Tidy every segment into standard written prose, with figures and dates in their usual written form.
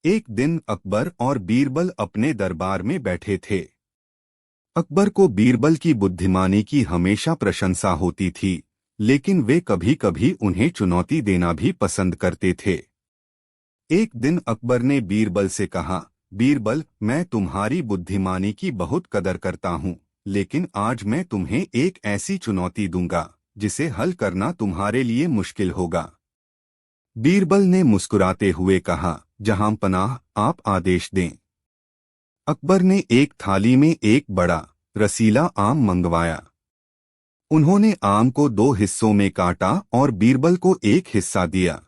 एक दिन अकबर और बीरबल अपने दरबार में बैठे थे। अकबर को बीरबल की बुद्धिमानी की हमेशा प्रशंसा होती थी, लेकिन वे कभी कभी उन्हें चुनौती देना भी पसंद करते थे। एक दिन अकबर ने बीरबल से कहा, बीरबल, मैं तुम्हारी बुद्धिमानी की बहुत कदर करता हूँ, लेकिन आज मैं तुम्हें एक ऐसी चुनौती दूंगा जिसे हल करना तुम्हारे लिए मुश्किल होगा। बीरबल ने मुस्कुराते हुए कहा, जहां पनाह, आप आदेश दें। अकबर ने एक थाली में एक बड़ा रसीला आम मंगवाया। उन्होंने आम को दो हिस्सों में काटा और बीरबल को एक हिस्सा दिया।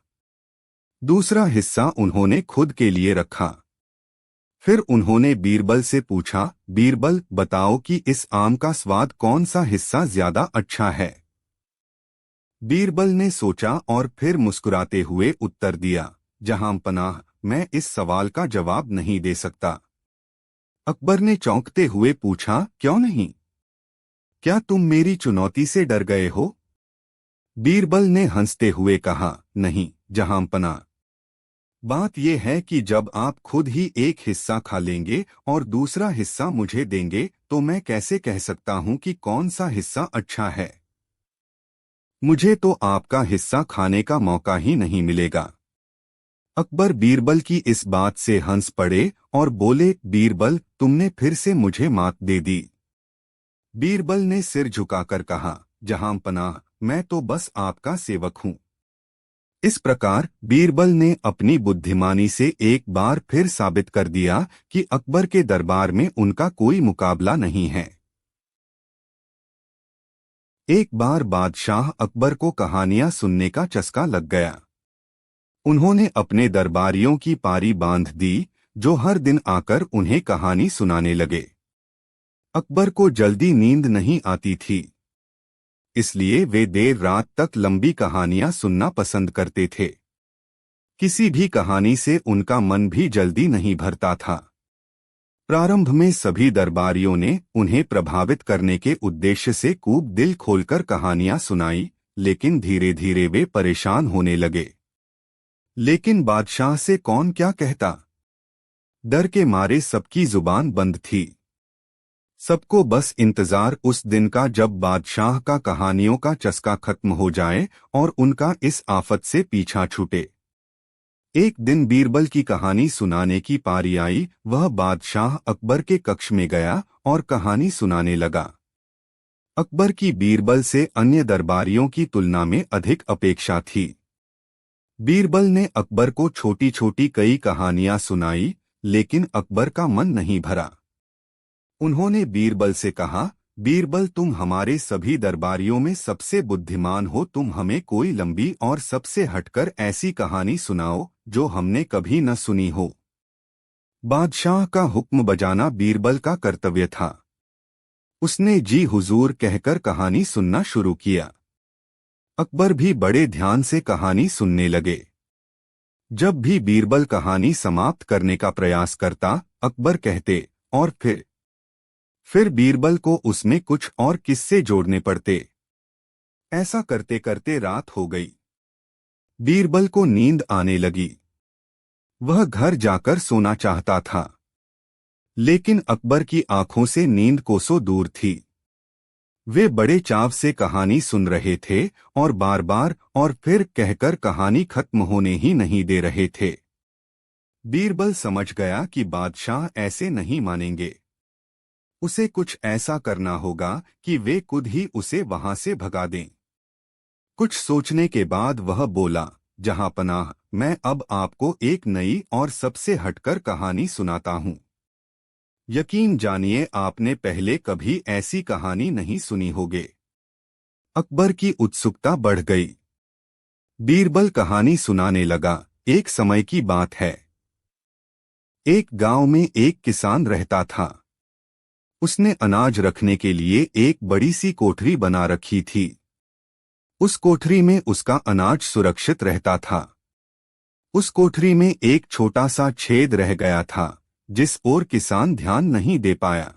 दूसरा हिस्सा उन्होंने खुद के लिए रखा। फिर उन्होंने बीरबल से पूछा, बीरबल, बताओ कि इस आम का स्वाद कौन सा हिस्सा ज्यादा अच्छा है। बीरबल ने सोचा और फिर मुस्कुराते हुए उत्तर दिया, जहां पनाह, मैं इस सवाल का जवाब नहीं दे सकता। अकबर ने चौंकते हुए पूछा, क्यों नहीं? क्या तुम मेरी चुनौती से डर गए हो? बीरबल ने हंसते हुए कहा, नहीं जहां पनाह, बात यह है कि जब आप खुद ही एक हिस्सा खा लेंगे और दूसरा हिस्सा मुझे देंगे तो मैं कैसे कह सकता हूं कि कौन सा हिस्सा अच्छा है। मुझे तो आपका हिस्सा खाने का मौका ही नहीं मिलेगा। अकबर बीरबल की इस बात से हंस पड़े और बोले, बीरबल, तुमने फिर से मुझे मात दे दी। बीरबल ने सिर झुकाकर कहा, जहां पनाह, मैं तो बस आपका सेवक हूं। इस प्रकार बीरबल ने अपनी बुद्धिमानी से एक बार फिर साबित कर दिया कि अकबर के दरबार में उनका कोई मुकाबला नहीं है। एक बार बादशाह अकबर को कहानियां सुनने का चस्का लग गया। उन्होंने अपने दरबारियों की पारी बांध दी, जो हर दिन आकर उन्हें कहानी सुनाने लगे। अकबर को जल्दी नींद नहीं आती थी, इसलिए वे देर रात तक लंबी कहानियां सुनना पसंद करते थे। किसी भी कहानी से उनका मन भी जल्दी नहीं भरता था। प्रारंभ में सभी दरबारियों ने उन्हें प्रभावित करने के उद्देश्य से खूब दिल खोलकर कहानियां सुनाई, लेकिन धीरे धीरे वे परेशान होने लगे। लेकिन बादशाह से कौन क्या कहता? डर के मारे सबकी जुबान बंद थी। सबको बस इंतजार उस दिन का जब बादशाह का कहानियों का चस्का खत्म हो जाए और उनका इस आफत से पीछा छूटे। एक दिन बीरबल की कहानी सुनाने की पारी आई। वह बादशाह अकबर के कक्ष में गया और कहानी सुनाने लगा। अकबर की बीरबल से अन्य दरबारियों की तुलना में अधिक अपेक्षा थी। बीरबल ने अकबर को छोटी छोटी कई कहानियां सुनाई, लेकिन अकबर का मन नहीं भरा। उन्होंने बीरबल से कहा, बीरबल, तुम हमारे सभी दरबारियों में सबसे बुद्धिमान हो, तुम हमें कोई लंबी और सबसे हटकर ऐसी कहानी सुनाओ जो हमने कभी न सुनी हो। बादशाह का हुक्म बजाना बीरबल का कर्तव्य था। उसने जी हुजूर कहकर कहानी सुनना शुरू किया। अकबर भी बड़े ध्यान से कहानी सुनने लगे। जब भी बीरबल कहानी समाप्त करने का प्रयास करता, अकबर कहते, और फिर बीरबल को उसमें कुछ और किस्से जोड़ने पड़ते। ऐसा करते करते रात हो गई। बीरबल को नींद आने लगी। वह घर जाकर सोना चाहता था, लेकिन अकबर की आंखों से नींद कोसों दूर थी। वे बड़े चाव से कहानी सुन रहे थे और बार बार और फिर कहकर कहानी खत्म होने ही नहीं दे रहे थे। बीरबल समझ गया कि बादशाह ऐसे नहीं मानेंगे। उसे कुछ ऐसा करना होगा कि वे खुद ही उसे वहां से भगा दें। कुछ सोचने के बाद वह बोला, जहां पनाह, मैं अब आपको एक नई और सबसे हटकर कहानी सुनाता हूं। यकीन जानिए, आपने पहले कभी ऐसी कहानी नहीं सुनी होगी। अकबर की उत्सुकता बढ़ गई। बीरबल कहानी सुनाने लगा। एक समय की बात है। एक गांव में एक किसान रहता था। उसने अनाज रखने के लिए एक बड़ी सी कोठरी बना रखी थी। उस कोठरी में उसका अनाज सुरक्षित रहता था। उस कोठरी में एक छोटा सा छेद रह गया था, जिस ओर किसान ध्यान नहीं दे पाया।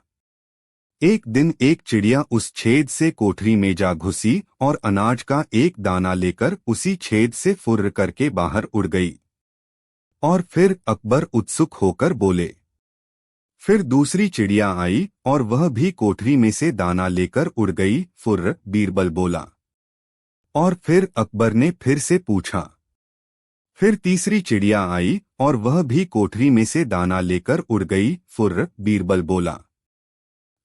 एक दिन एक चिड़िया उस छेद से कोठरी में जा घुसी और अनाज का एक दाना लेकर उसी छेद से फुर्र करके बाहर उड़ गई। और फिर अकबर उत्सुक होकर बोले। फिर दूसरी चिड़िया आई और वह भी कोठरी में से दाना लेकर उड़ गई। फुर्र, बीरबल बोला। और फिर अकबर ने फिर से पूछा। फिर तीसरी चिड़िया आई और वह भी कोठरी में से दाना लेकर उड़ गई। फुर्र, बीरबल बोला।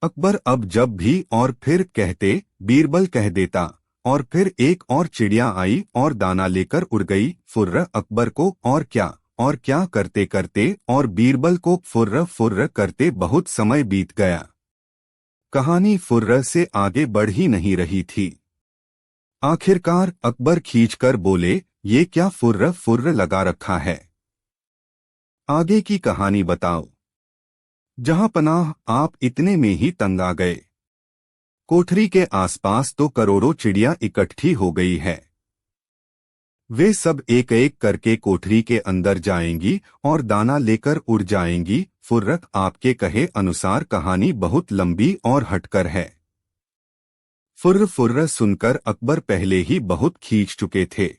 अकबर अब जब भी और फिर कहते, बीरबल कह देता। और फिर एक और चिड़िया आई और दाना लेकर उड़ गई। फुर्र, अकबर को और क्या करते करते और बीरबल को फुर्र फुर्र करते बहुत समय बीत गया। कहानी फुर्र से आगे बढ़ ही नहीं रही थी। आखिरकार अकबर खींचकर बोले, ये क्या फुर्र फुर्र लगा रखा है? आगे की कहानी बताओ। जहां पनाह आप इतने में ही तंग आ गए। कोठरी के आसपास तो करोड़ों चिड़िया इकट्ठी हो गई है। वे सब एक एक करके कोठरी के अंदर जाएंगी और दाना लेकर उड़ जाएंगी। फुर्र, आपके कहे अनुसार कहानी बहुत लंबी और हटकर है। फुर्र फुर्र सुनकर अकबर पहले ही बहुत खींच चुके थे।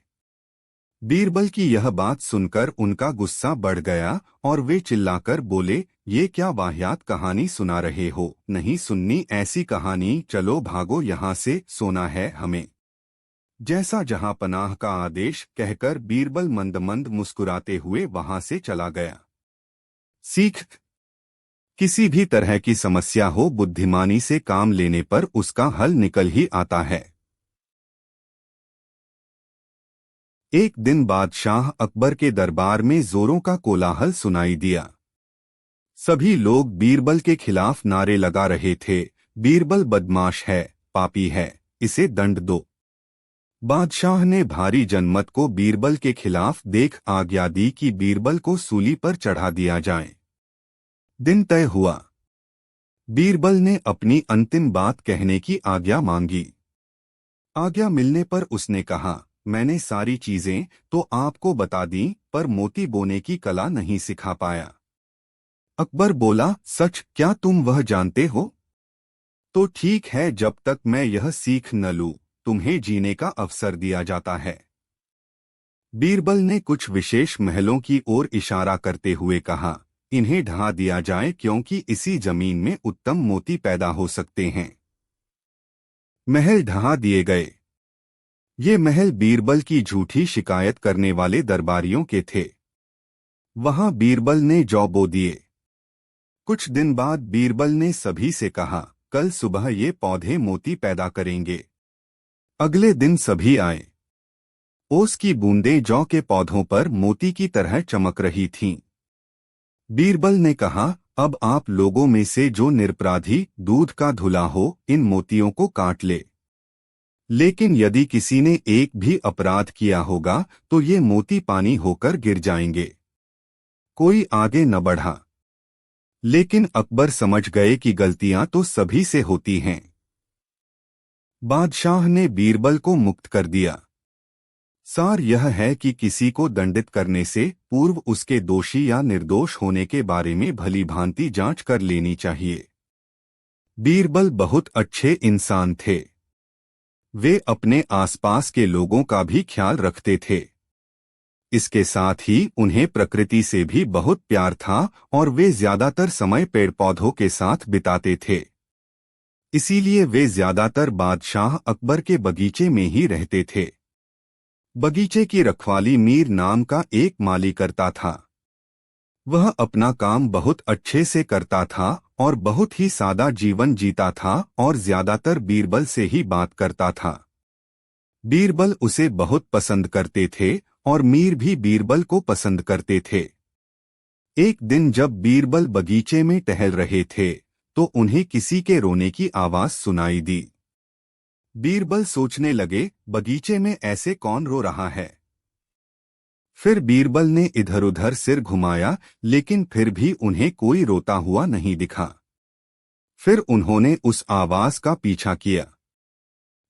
बीरबल की यह बात सुनकर उनका गुस्सा बढ़ गया और वे चिल्लाकर बोले, ये क्या वाहियात कहानी सुना रहे हो? नहीं सुननी ऐसी कहानी, चलो भागो यहाँ से, सोना है हमें। जैसा जहां पनाह का आदेश कहकर बीरबल मंद मंद मुस्कुराते हुए वहां से चला गया। सीख, किसी भी तरह की समस्या हो, बुद्धिमानी से काम लेने पर उसका हल निकल ही आता है। एक दिन बादशाह अकबर के दरबार में जोरों का कोलाहल सुनाई दिया। सभी लोग बीरबल के खिलाफ नारे लगा रहे थे। बीरबल बदमाश है, पापी है, इसे दंड दो। बादशाह ने भारी जनमत को बीरबल के खिलाफ देख आज्ञा दी कि बीरबल को सूली पर चढ़ा दिया जाए। दिन तय हुआ। बीरबल ने अपनी अंतिम बात कहने की आज्ञा मांगी। आज्ञा मिलने पर उसने कहा, मैंने सारी चीजें तो आपको बता दी, पर मोती बोने की कला नहीं सिखा पाया। अकबर बोला, सच? क्या तुम वह जानते हो? तो ठीक है, जब तक मैं यह सीख न लूं, तुम्हें जीने का अवसर दिया जाता है। बीरबल ने कुछ विशेष महलों की ओर इशारा करते हुए कहा, इन्हें ढहा दिया जाए क्योंकि इसी जमीन में उत्तम मोती पैदा हो सकते हैं। महल ढहा दिए गए। ये महल बीरबल की झूठी शिकायत करने वाले दरबारियों के थे। वहां बीरबल ने जौ बो दिए। कुछ दिन बाद बीरबल ने सभी से कहा, कल सुबह ये पौधे मोती पैदा करेंगे। अगले दिन सभी आए। ओस की बूंदें जौ के पौधों पर मोती की तरह चमक रही थीं। बीरबल ने कहा, अब आप लोगों में से जो निरपराधी दूध का धुला हो, इन मोतियों को काट ले। लेकिन यदि किसी ने एक भी अपराध किया होगा तो ये मोती पानी होकर गिर जाएंगे। कोई आगे न बढ़ा। लेकिन अकबर समझ गए कि गलतियां तो सभी से होती हैं। बादशाह ने बीरबल को मुक्त कर दिया। सार यह है कि किसी को दंडित करने से पूर्व उसके दोषी या निर्दोष होने के बारे में भली भांति जांच कर लेनी चाहिए। बीरबल बहुत अच्छे इंसान थे। वे अपने आसपास के लोगों का भी ख्याल रखते थे। इसके साथ ही उन्हें प्रकृति से भी बहुत प्यार था और वे ज्यादातर समय पेड़ पौधों के साथ बिताते थे। इसीलिए वे ज्यादातर बादशाह अकबर के बगीचे में ही रहते थे। बगीचे की रखवाली मीर नाम का एक माली करता था। वह अपना काम बहुत अच्छे से करता था और बहुत ही सादा जीवन जीता था और ज्यादातर बीरबल से ही बात करता था। बीरबल उसे बहुत पसंद करते थे और मीर भी बीरबल को पसंद करते थे। एक दिन जब बीरबल बगीचे में टहल रहे थे तो उन्हें किसी के रोने की आवाज सुनाई दी। बीरबल सोचने लगे, बगीचे में ऐसे कौन रो रहा है? फिर बीरबल ने इधर उधर सिर घुमाया, लेकिन फिर भी उन्हें कोई रोता हुआ नहीं दिखा। फिर उन्होंने उस आवाज का पीछा किया।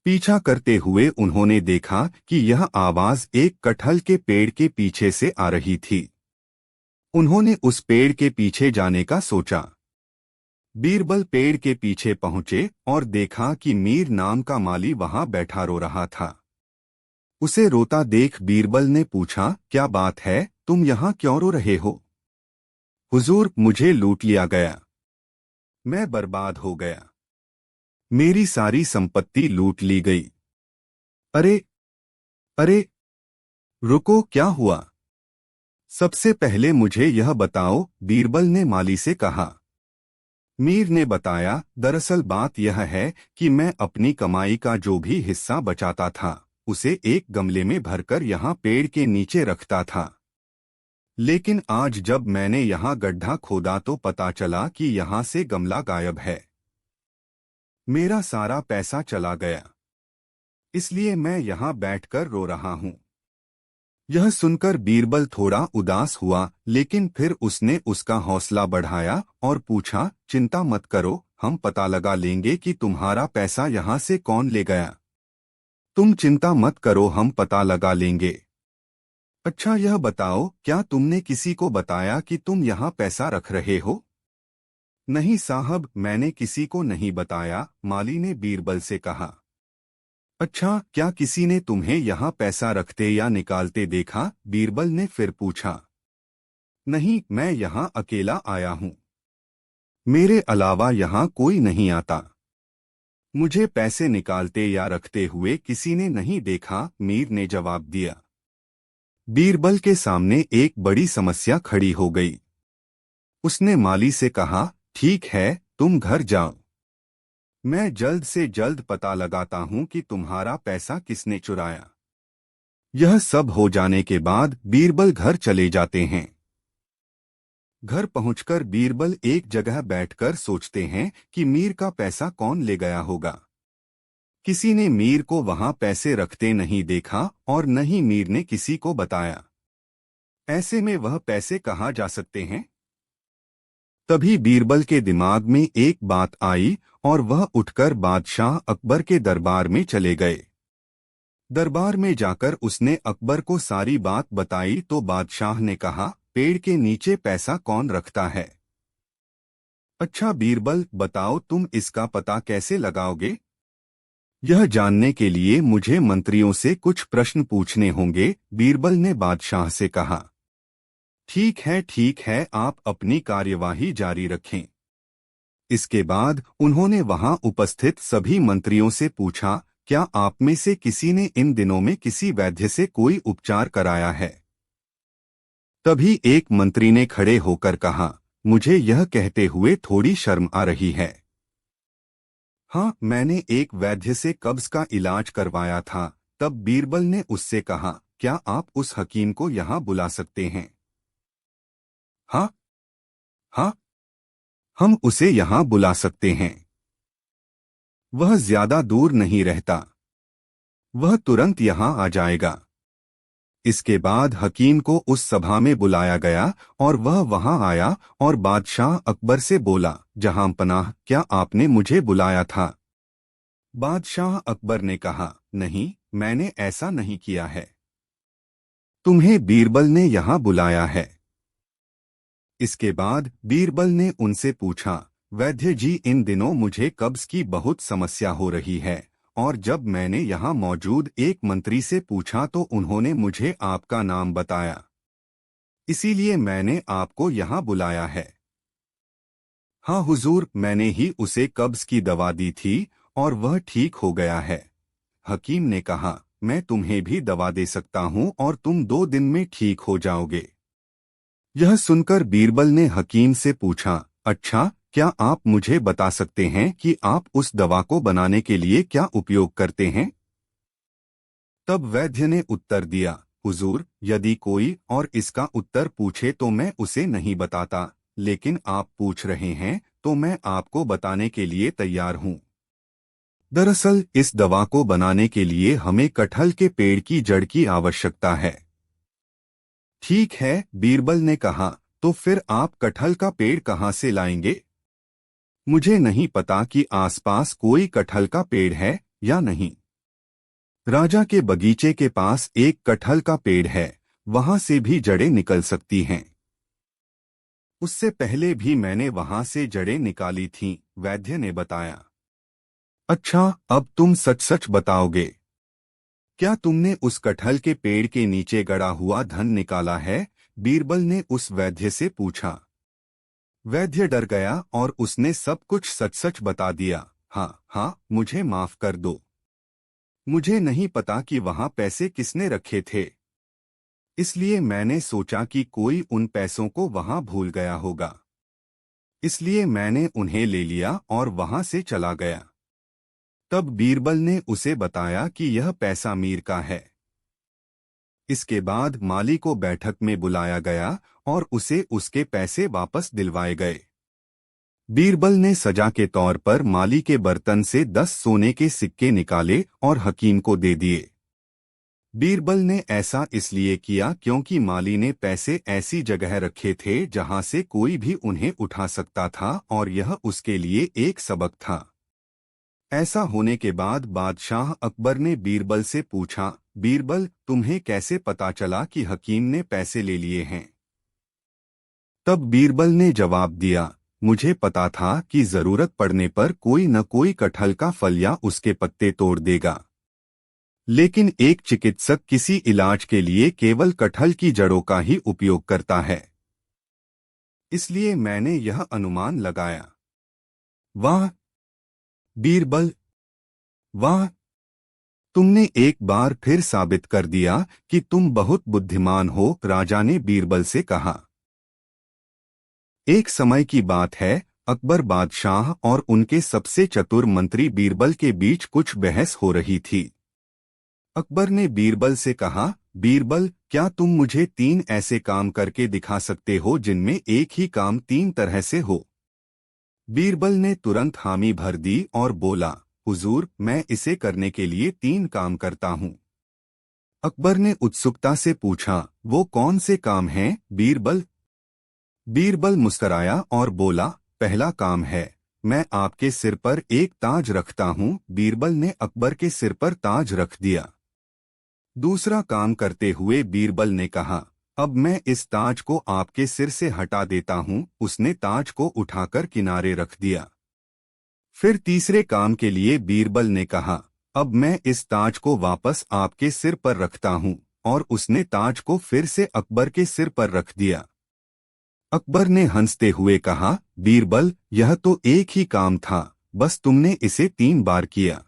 पीछा करते हुए उन्होंने देखा कि यह आवाज एक कटहल के पेड़ के पीछे से आ रही थी। उन्होंने उस पेड़ के पीछे जाने का सोचा। बीरबल पेड़ के पीछे पहुंचे और देखा कि मीर नाम का माली वहां बैठा रो रहा था। उसे रोता देख बीरबल ने पूछा, क्या बात है, तुम यहाँ क्यों रो रहे हो? हुजूर, मुझे लूट लिया गया। मैं बर्बाद हो गया। मेरी सारी संपत्ति लूट ली गई। अरे, अरे, रुको, क्या हुआ? सबसे पहले मुझे यह बताओ, बीरबल ने माली से कहा। मीर ने बताया, दरअसल बात यह है कि मैं अपनी कमाई का जो भी हिस्सा बचाता था उसे एक गमले में भरकर यहाँ पेड़ के नीचे रखता था। लेकिन आज जब मैंने यहाँ गड्ढा खोदा तो पता चला कि यहाँ से गमला गायब है। मेरा सारा पैसा चला गया। इसलिए मैं यहाँ बैठकर रो रहा हूँ। यह सुनकर बीरबल थोड़ा उदास हुआ, लेकिन फिर उसने उसका हौसला बढ़ाया और पूछा, चिंता मत करो, हम पता लगा लेंगे कि तुम्हारा पैसा यहाँ से कौन ले गया। तुम चिंता मत करो, हम पता लगा लेंगे। अच्छा, यह बताओ, क्या तुमने किसी को बताया कि तुम यहाँ पैसा रख रहे हो? नहीं साहब, मैंने किसी को नहीं बताया, माली ने बीरबल से कहा। अच्छा, क्या किसी ने तुम्हें यहाँ पैसा रखते या निकालते देखा? बीरबल ने फिर पूछा। नहीं, मैं यहाँ अकेला आया हूँ। मेरे अलावा यहाँ कोई नहीं आता। मुझे पैसे निकालते या रखते हुए किसी ने नहीं देखा, मीर ने जवाब दिया। बीरबल के सामने एक बड़ी समस्या खड़ी हो गई। उसने माली से कहा, ठीक है, तुम घर जाओ। मैं जल्द से जल्द पता लगाता हूँ कि तुम्हारा पैसा किसने चुराया। यह सब हो जाने के बाद बीरबल घर चले जाते हैं। घर पहुंचकर बीरबल एक जगह बैठकर सोचते हैं कि मीर का पैसा कौन ले गया होगा। किसी ने मीर को वहां पैसे रखते नहीं देखा और न ही मीर ने किसी को बताया। ऐसे में वह पैसे कहाँ जा सकते हैं? तभी बीरबल के दिमाग में एक बात आई और वह उठकर बादशाह अकबर के दरबार में चले गए। दरबार में जाकर उसने अकबर को सारी बात बताई तो बादशाह ने कहा, पेड़ के नीचे पैसा कौन रखता है? अच्छा बीरबल, बताओ तुम इसका पता कैसे लगाओगे? यह जानने के लिए मुझे मंत्रियों से कुछ प्रश्न पूछने होंगे, बीरबल ने बादशाह से कहा। ठीक है, आप अपनी कार्यवाही जारी रखें। इसके बाद उन्होंने वहां उपस्थित सभी मंत्रियों से पूछा, क्या आप में से किसी ने इन दिनों में किसी वैद्य से कोई उपचार कराया है? तभी एक मंत्री ने खड़े होकर कहा, मुझे यह कहते हुए थोड़ी शर्म आ रही है। हाँ, मैंने एक वैद्य से कब्ज का इलाज करवाया था। तब बीरबल ने उससे कहा, क्या आप उस हकीम को यहाँ बुला सकते हैं? हाँ, हाँ, हम उसे यहाँ बुला सकते हैं। वह ज्यादा दूर नहीं रहता। वह तुरंत यहाँ आ जाएगा। इसके बाद हकीम को उस सभा में बुलाया गया और वह वहां आया और बादशाह अकबर से बोला, जहां पनाह, क्या आपने मुझे बुलाया था? बादशाह अकबर ने कहा, नहीं, मैंने ऐसा नहीं किया है। तुम्हें बीरबल ने यहाँ बुलाया है। इसके बाद बीरबल ने उनसे पूछा, वैद्य जी, इन दिनों मुझे कब्ज की बहुत समस्या हो रही है और जब मैंने यहाँ मौजूद एक मंत्री से पूछा तो उन्होंने मुझे आपका नाम बताया। इसीलिए मैंने आपको यहाँ बुलाया है। हाँ हुजूर, मैंने ही उसे कब्ज की दवा दी थी और वह ठीक हो गया है। हकीम ने कहा, मैं तुम्हें भी दवा दे सकता हूँ और तुम 2 दिन में ठीक हो जाओगे। यह सुनकर बीरबल ने हकीम से पूछा, अच्छा, क्या आप मुझे बता सकते हैं कि आप उस दवा को बनाने के लिए क्या उपयोग करते हैं? तब वैद्य ने उत्तर दिया, हुजूर, यदि कोई और इसका उत्तर पूछे तो मैं उसे नहीं बताता, लेकिन आप पूछ रहे हैं तो मैं आपको बताने के लिए तैयार हूँ। दरअसल इस दवा को बनाने के लिए हमें कटहल के पेड़ की जड़ की आवश्यकता है। ठीक है, बीरबल ने कहा, तो फिर आप कटहल का पेड़ कहाँ से लाएंगे? मुझे नहीं पता कि आसपास कोई कटहल का पेड़ है या नहीं। राजा के बगीचे के पास एक कटहल का पेड़ है, वहां से भी जड़ें निकल सकती हैं। उससे पहले भी मैंने वहां से जड़ें निकाली थीं, वैद्य ने बताया। अच्छा, अब तुम सच सच बताओगे। क्या तुमने उस कटहल के पेड़ के नीचे गड़ा हुआ धन निकाला है? बीरबल ने उस वैद्य से पूछा। वैद्य डर गया और उसने सब कुछ सच सच बता दिया। हाँ हाँ, मुझे माफ कर दो। मुझे नहीं पता कि वहां पैसे किसने रखे थे, इसलिए मैंने सोचा कि कोई उन पैसों को वहां भूल गया होगा, इसलिए मैंने उन्हें ले लिया और वहां से चला गया। तब बीरबल ने उसे बताया कि यह पैसा मीर का है। इसके बाद माली को बैठक में बुलाया गया और उसे उसके पैसे वापस दिलवाए गए। बीरबल ने सजा के तौर पर माली के बर्तन से 10 सोने के सिक्के निकाले और हकीम को दे दिए। बीरबल ने ऐसा इसलिए किया क्योंकि माली ने पैसे ऐसी जगह रखे थे जहां से कोई भी उन्हें उठा सकता था और यह उसके लिए एक सबक था। ऐसा होने के बाद बादशाह अकबर ने बीरबल से पूछा, बीरबल, तुम्हें कैसे पता चला कि हकीम ने पैसे ले लिए हैं? तब बीरबल ने जवाब दिया, मुझे पता था कि जरूरत पड़ने पर कोई न कोई कटहल का फल या उसके पत्ते तोड़ देगा, लेकिन एक चिकित्सक किसी इलाज के लिए केवल कटहल की जड़ों का ही उपयोग करता है, इसलिए मैंने यह अनुमान लगाया। वाह बीरबल, वाह! तुमने एक बार फिर साबित कर दिया कि तुम बहुत बुद्धिमान हो, राजा ने बीरबल से कहा। एक समय की बात है, अकबर बादशाह और उनके सबसे चतुर मंत्री बीरबल के बीच कुछ बहस हो रही थी। अकबर ने बीरबल से कहा, बीरबल, क्या तुम मुझे 3 ऐसे काम करके दिखा सकते हो जिनमें एक ही काम 3 तरह से हो? बीरबल ने तुरंत हामी भर दी और बोला, हुजूर, मैं इसे करने के लिए 3 काम करता हूँ। अकबर ने उत्सुकता से पूछा, वो कौन से काम हैं, बीरबल? बीरबल मुस्कराया और बोला, पहला काम है, मैं आपके सिर पर एक ताज रखता हूँ। बीरबल ने अकबर के सिर पर ताज रख दिया। दूसरा काम करते हुए बीरबल ने कहा, अब मैं इस ताज को आपके सिर से हटा देता हूँ। उसने ताज को उठाकर किनारे रख दिया। फिर तीसरे काम के लिए बीरबल ने कहा, अब मैं इस ताज को वापस आपके सिर पर रखता हूँ, और उसने ताज को फिर से अकबर के सिर पर रख दिया। अकबर ने हंसते हुए कहा, बीरबल, यह तो एक ही काम था, बस तुमने इसे 3 बार किया।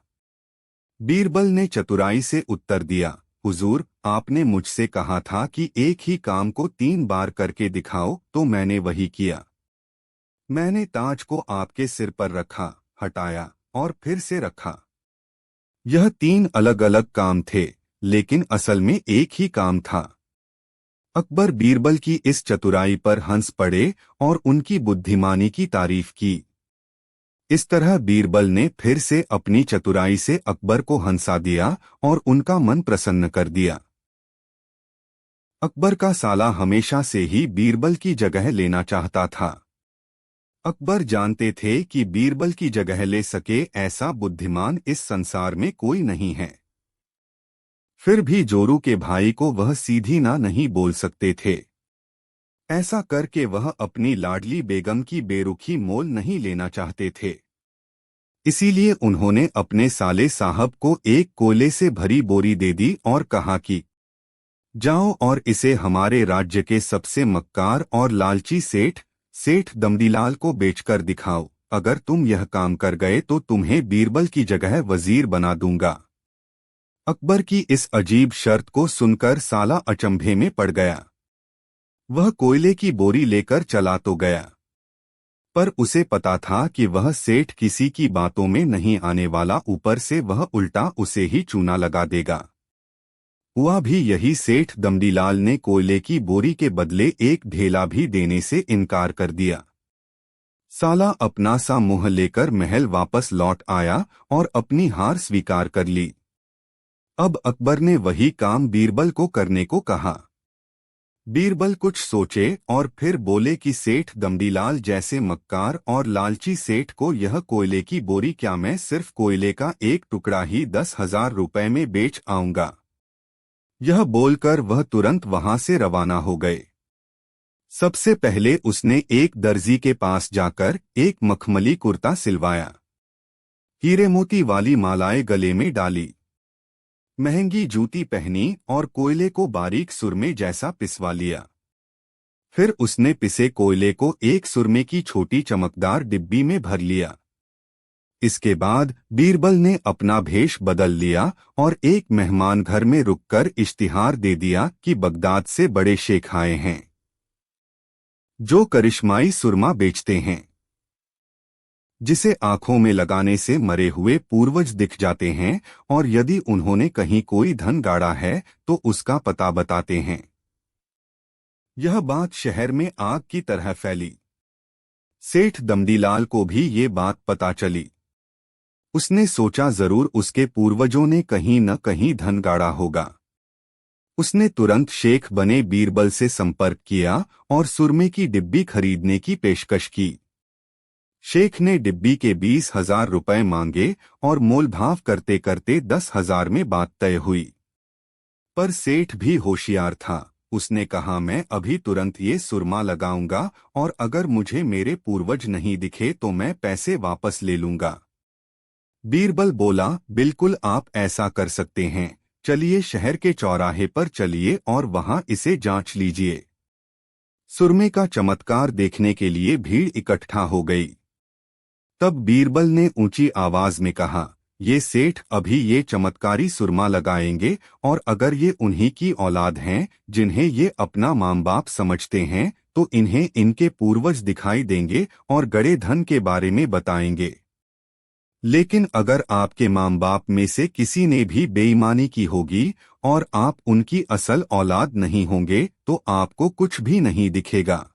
बीरबल ने चतुराई से उत्तर दिया, हुजूर, आपने मुझसे कहा था कि एक ही काम को 3 बार करके दिखाओ, तो मैंने वही किया। मैंने ताज को आपके सिर पर रखा, हटाया और फिर से रखा। यह 3 अलग अलग काम थे, लेकिन असल में एक ही काम था। अकबर बीरबल की इस चतुराई पर हंस पड़े और उनकी बुद्धिमानी की तारीफ की। इस तरह बीरबल ने फिर से अपनी चतुराई से अकबर को हंसा दिया और उनका मन प्रसन्न कर दिया। अकबर का साला हमेशा से ही बीरबल की जगह लेना चाहता था। अकबर जानते थे कि बीरबल की जगह ले सके ऐसा बुद्धिमान इस संसार में कोई नहीं है। फिर भी जोरू के भाई को वह सीधी ना नहीं बोल सकते थे। ऐसा करके वह अपनी लाडली बेगम की बेरुखी मोल नहीं लेना चाहते थे। इसीलिए उन्होंने अपने साले साहब को एक कोयले से भरी बोरी दे दी और कहा कि जाओ और इसे हमारे राज्य के सबसे मक्कार और लालची सेठ दमदीलाल को बेचकर दिखाओ। अगर तुम यह काम कर गए तो तुम्हें बीरबल की जगह वजीर बना दूंगा। अकबर की इस अजीब शर्त को सुनकर साला अचंभे में पड़ गया। वह कोयले की बोरी लेकर चला तो गया, पर उसे पता था कि वह सेठ किसी की बातों में नहीं आने वाला, ऊपर से वह उल्टा उसे ही चूना लगा देगा। हुआ भी यही, सेठ दमदीलाल ने कोयले की बोरी के बदले एक ढेला भी देने से इनकार कर दिया। साला अपना सा मुंह लेकर महल वापस लौट आया और अपनी हार स्वीकार कर ली। अब अकबर ने वही काम बीरबल को करने को कहा। बीरबल कुछ सोचे और फिर बोले कि सेठ दमदीलाल जैसे मक्कार और लालची सेठ को यह कोयले की बोरी क्या मैं सिर्फ कोयले का एक टुकड़ा ही 10,000 रुपए में बेच आऊंगा। यह बोलकर वह तुरंत वहां से रवाना हो गए। सबसे पहले उसने एक दर्जी के पास जाकर एक मखमली कुर्ता सिलवाया, हीरे मोती वाली मालाएं गले में डाली, महंगी जूती पहनी और कोयले को बारीक सुरमे जैसा पिसवा लिया। फिर उसने पिसे कोयले को एक सुरमे की छोटी चमकदार डिब्बी में भर लिया। इसके बाद बीरबल ने अपना भेष बदल लिया और एक मेहमान घर में रुककर इश्तिहार दे दिया कि बगदाद से बड़े शेख आए हैं जो करिश्माई सुरमा बेचते हैं, जिसे आंखों में लगाने से मरे हुए पूर्वज दिख जाते हैं, और यदि उन्होंने कहीं कोई धन गाड़ा है तो उसका पता बताते हैं। यह बात शहर में आग की तरह फैली। सेठ दमदीलाल को भी ये बात पता चली। उसने सोचा जरूर उसके पूर्वजों ने कहीं न कहीं धन गाड़ा होगा। उसने तुरंत शेख बने बीरबल से संपर्क किया और सुरमे की डिब्बी खरीदने की पेशकश की। शेख ने डिब्बी के 20,000 रुपए मांगे और मोलभाव करते करते 10,000 में बात तय हुई। पर सेठ भी होशियार था। उसने कहा, मैं अभी तुरंत ये सुरमा लगाऊंगा और अगर मुझे मेरे पूर्वज नहीं दिखे तो मैं पैसे वापस ले लूंगा। बीरबल बोला, बिल्कुल आप ऐसा कर सकते हैं। चलिए शहर के चौराहे पर चलिए और वहां इसे जांच लीजिए। सुरमे का चमत्कार देखने के लिए भीड़ इकट्ठा हो गई। तब बीरबल ने ऊंची आवाज में कहा, ये सेठ अभी ये चमत्कारी सुरमा लगाएंगे और अगर ये उन्हीं की औलाद हैं जिन्हें ये अपना माँ बाप समझते हैं तो इन्हें इनके पूर्वज दिखाई देंगे और गड़े धन के बारे में बताएंगे। लेकिन अगर आपके माँ बाप में से किसी ने भी बेईमानी की होगी और आप उनकी असल औलाद नहीं होंगे तो आपको कुछ भी नहीं दिखेगा।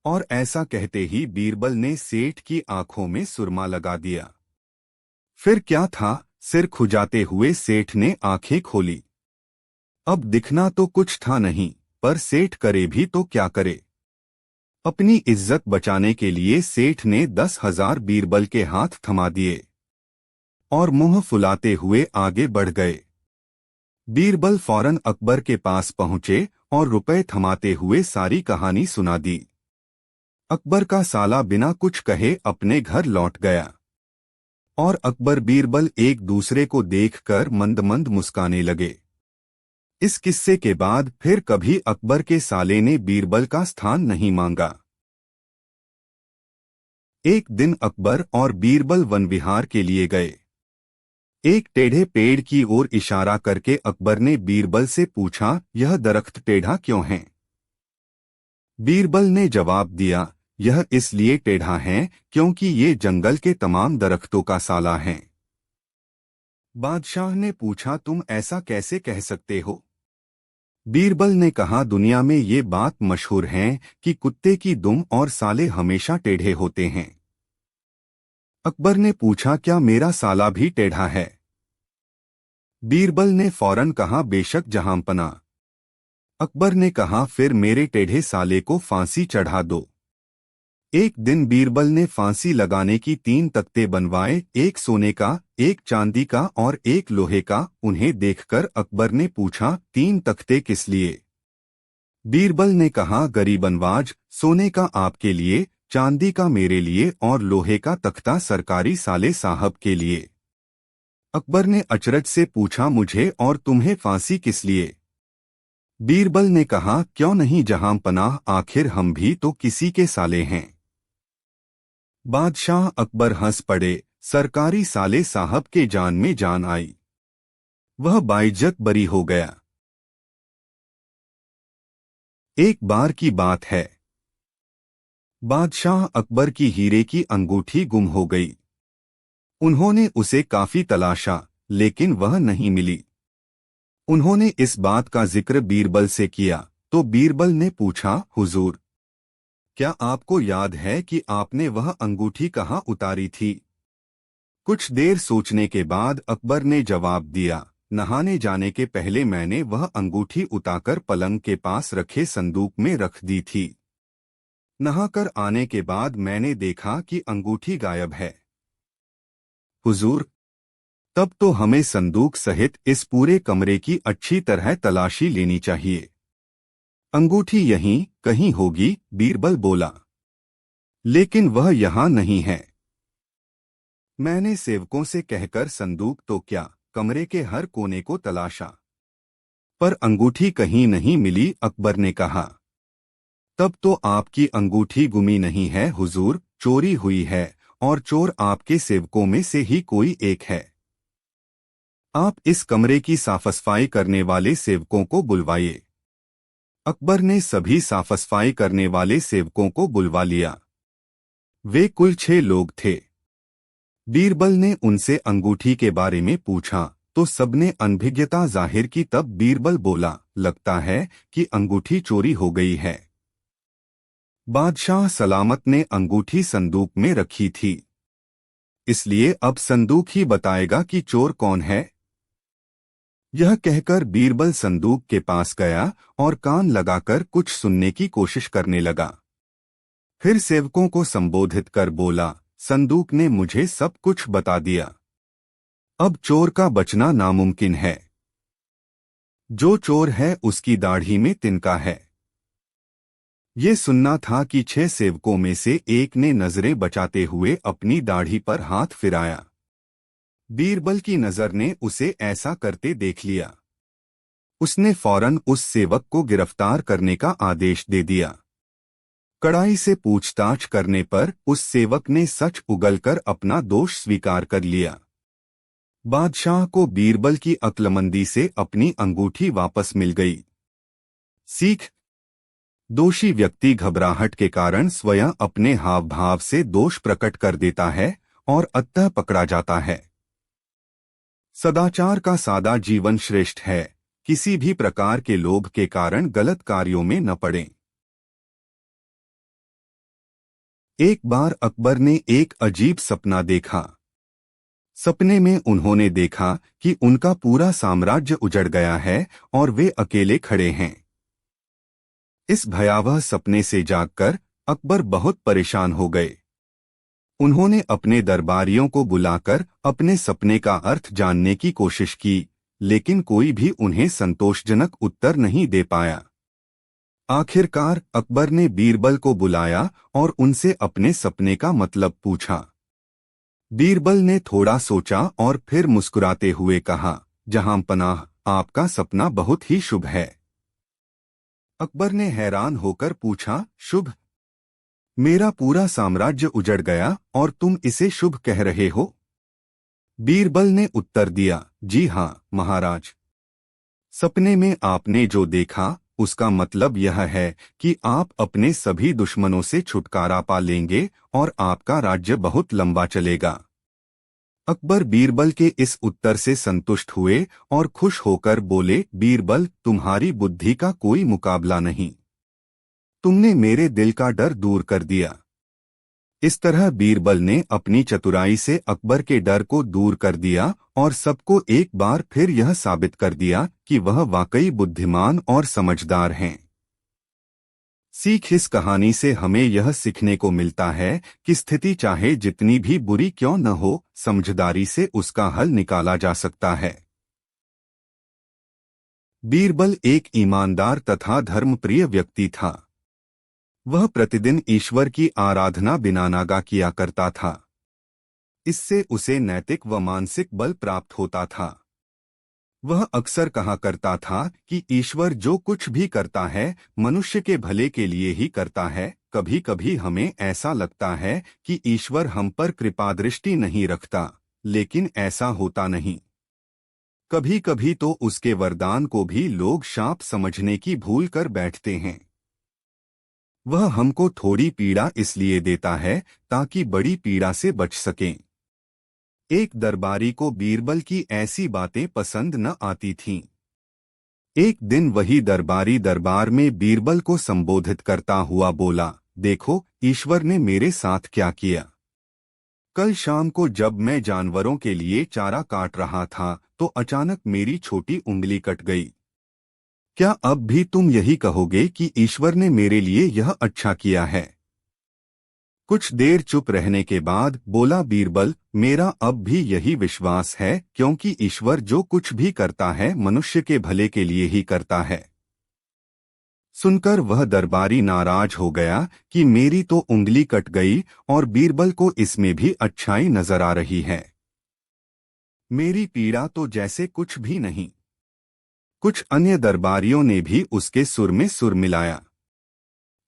और ऐसा कहते ही बीरबल ने सेठ की आंखों में सुरमा लगा दिया। फिर क्या था, सिर खुजाते हुए सेठ ने आंखें खोली। अब दिखना तो कुछ था नहीं, पर सेठ करे भी तो क्या करे। अपनी इज्जत बचाने के लिए सेठ ने 10,000 बीरबल के हाथ थमा दिए और मुंह फुलाते हुए आगे बढ़ गए। बीरबल फौरन अकबर के पास पहुंचे और रुपए थमाते हुए सारी कहानी सुना दी। अकबर का साला बिना कुछ कहे अपने घर लौट गया और अकबर बीरबल एक दूसरे को देखकर मंद मंद मुस्काने लगे। इस किस्से के बाद फिर कभी अकबर के साले ने बीरबल का स्थान नहीं मांगा। एक दिन अकबर और बीरबल वन विहार के लिए गए। एक टेढ़े पेड़ की ओर इशारा करके अकबर ने बीरबल से पूछा, यह दरख्त टेढ़ा क्यों है? बीरबल ने जवाब दिया, यह इसलिए टेढ़ा है क्योंकि ये जंगल के तमाम दरख्तों का साला है। बादशाह ने पूछा, तुम ऐसा कैसे कह सकते हो? बीरबल ने कहा, दुनिया में ये बात मशहूर है कि कुत्ते की दुम और साले हमेशा टेढ़े होते हैं। अकबर ने पूछा, क्या मेरा साला भी टेढ़ा है? बीरबल ने फौरन कहा, बेशक जहांपना। अकबर ने कहा, फिर मेरे टेढ़े साले को फांसी चढ़ा दो। एक दिन बीरबल ने फांसी लगाने की 3 तख्ते बनवाए, एक सोने का, एक चांदी का और एक लोहे का। उन्हें देखकर अकबर ने पूछा, 3 तख्ते किस लिए? बीरबल ने कहा, गरीबनवाज, सोने का आपके लिए, चांदी का मेरे लिए और लोहे का तख्ता सरकारी साले साहब के लिए। अकबर ने अचरज से पूछा, मुझे और तुम्हें फांसी किस लिए? बीरबल ने कहा, क्यों नहीं जहां पनाह, आखिर हम भी तो किसी के साले हैं। बादशाह अकबर हंस पड़े। सरकारी साले साहब के जान में जान आई। वह बाइज्जत बरी हो गया। एक बार की बात है, बादशाह अकबर की हीरे की अंगूठी गुम हो गई। उन्होंने उसे काफी तलाशा, लेकिन वह नहीं मिली। उन्होंने इस बात का जिक्र बीरबल से किया तो बीरबल ने पूछा, हुजूर, क्या आपको याद है कि आपने वह अंगूठी कहाँ उतारी थी? कुछ देर सोचने के बाद अकबर ने जवाब दिया, नहाने जाने के पहले मैंने वह अंगूठी उतारकर पलंग के पास रखे संदूक में रख दी थी। नहाकर आने के बाद मैंने देखा कि अंगूठी गायब है। हुजूर, तब तो हमें संदूक सहित इस पूरे कमरे की अच्छी तरह तलाशी लेनी चाहिए। अंगूठी यहीं कहीं होगी, बीरबल बोला। लेकिन वह यहाँ नहीं है। मैंने सेवकों से कहकर संदूक तो क्या, कमरे के हर कोने को तलाशा, पर अंगूठी कहीं नहीं मिली। अकबर ने कहा, तब तो आपकी अंगूठी गुमी नहीं है हुजूर, चोरी हुई है, और चोर आपके सेवकों में से ही कोई एक है। आप इस कमरे की साफ-सफाई करने वाले सेवकों को बुलवाइए। अकबर ने सभी साफ-सफाई करने वाले सेवकों को बुलवा लिया। वे कुल 6 लोग थे। बीरबल ने उनसे अंगूठी के बारे में पूछा तो सबने अनभिज्ञता जाहिर की। तब बीरबल बोला, लगता है कि अंगूठी चोरी हो गई है। बादशाह सलामत ने अंगूठी संदूक में रखी थी, इसलिए अब संदूक ही बताएगा कि चोर कौन है। यह कहकर बीरबल संदूक के पास गया और कान लगाकर कुछ सुनने की कोशिश करने लगा। फिर सेवकों को संबोधित कर बोला, संदूक ने मुझे सब कुछ बता दिया। अब चोर का बचना नामुमकिन है। जो चोर है उसकी दाढ़ी में तिनका है। ये सुनना था कि 6 सेवकों में से एक ने नजरें बचाते हुए अपनी दाढ़ी पर हाथ फिराया। बीरबल की नजर ने उसे ऐसा करते देख लिया। उसने फौरन उस सेवक को गिरफ्तार करने का आदेश दे दिया। कड़ाई से पूछताछ करने पर उस सेवक ने सच उगलकर अपना दोष स्वीकार कर लिया। बादशाह को बीरबल की अक्लमंदी से अपनी अंगूठी वापस मिल गई। सीख: दोषी व्यक्ति घबराहट के कारण स्वयं अपने हाव भाव से दोष प्रकट कर देता है और अंततः पकड़ा जाता है। सदाचार का सादा जीवन श्रेष्ठ है। किसी भी प्रकार के लोभ के कारण गलत कार्यों में न पड़ें। एक बार अकबर ने एक अजीब सपना देखा। सपने में उन्होंने देखा कि उनका पूरा साम्राज्य उजड़ गया है और वे अकेले खड़े हैं। इस भयावह सपने से जागकर अकबर बहुत परेशान हो गए। उन्होंने अपने दरबारियों को बुलाकर अपने सपने का अर्थ जानने की कोशिश की, लेकिन कोई भी उन्हें संतोषजनक उत्तर नहीं दे पाया। आखिरकार अकबर ने बीरबल को बुलाया और उनसे अपने सपने का मतलब पूछा। बीरबल ने थोड़ा सोचा और फिर मुस्कुराते हुए कहा, जहां पनाह, आपका सपना बहुत ही शुभ है। अकबर ने हैरान होकर पूछा, शुभ? मेरा पूरा साम्राज्य उजड़ गया और तुम इसे शुभ कह रहे हो? बीरबल ने उत्तर दिया, जी हाँ महाराज। सपने में आपने जो देखा उसका मतलब यह है कि आप अपने सभी दुश्मनों से छुटकारा पा लेंगे और आपका राज्य बहुत लंबा चलेगा। अकबर बीरबल के इस उत्तर से संतुष्ट हुए और खुश होकर बोले, बीरबल, तुम्हारी बुद्धि का कोई मुकाबला नहीं। तुमने मेरे दिल का डर दूर कर दिया। इस तरह बीरबल ने अपनी चतुराई से अकबर के डर को दूर कर दिया और सबको एक बार फिर यह साबित कर दिया कि वह वाकई बुद्धिमान और समझदार हैं। सीख: इस कहानी से हमें यह सीखने को मिलता है कि स्थिति चाहे जितनी भी बुरी क्यों न हो, समझदारी से उसका हल निकाला जा सकता है। बीरबल एक ईमानदार तथा धर्मप्रिय व्यक्ति था। वह प्रतिदिन ईश्वर की आराधना बिना नागा किया करता था। इससे उसे नैतिक व मानसिक बल प्राप्त होता था। वह अक्सर कहा करता था कि ईश्वर जो कुछ भी करता है मनुष्य के भले के लिए ही करता है। कभी कभी हमें ऐसा लगता है कि ईश्वर हम पर कृपा दृष्टि नहीं रखता, लेकिन ऐसा होता नहीं। कभी कभी तो उसके वरदान को भी लोग शाप समझने की भूल कर बैठते हैं। वह हमको थोड़ी पीड़ा इसलिए देता है ताकि बड़ी पीड़ा से बच सकें। एक दरबारी को बीरबल की ऐसी बातें पसंद न आती थीं। एक दिन वही दरबारी दरबार में बीरबल को संबोधित करता हुआ बोला, देखो ईश्वर ने मेरे साथ क्या किया। कल शाम को जब मैं जानवरों के लिए चारा काट रहा था तो अचानक मेरी छोटी उंगली कट गई। क्या अब भी तुम यही कहोगे कि ईश्वर ने मेरे लिए यह अच्छा किया है? कुछ देर चुप रहने के बाद बोला बीरबल, मेरा अब भी यही विश्वास है, क्योंकि ईश्वर जो कुछ भी करता है मनुष्य के भले के लिए ही करता है। सुनकर वह दरबारी नाराज हो गया कि मेरी तो उंगली कट गई और बीरबल को इसमें भी अच्छाई नजर आ रही है। मेरी पीड़ा तो जैसे कुछ भी नहीं। कुछ अन्य दरबारियों ने भी उसके सुर में सुर मिलाया।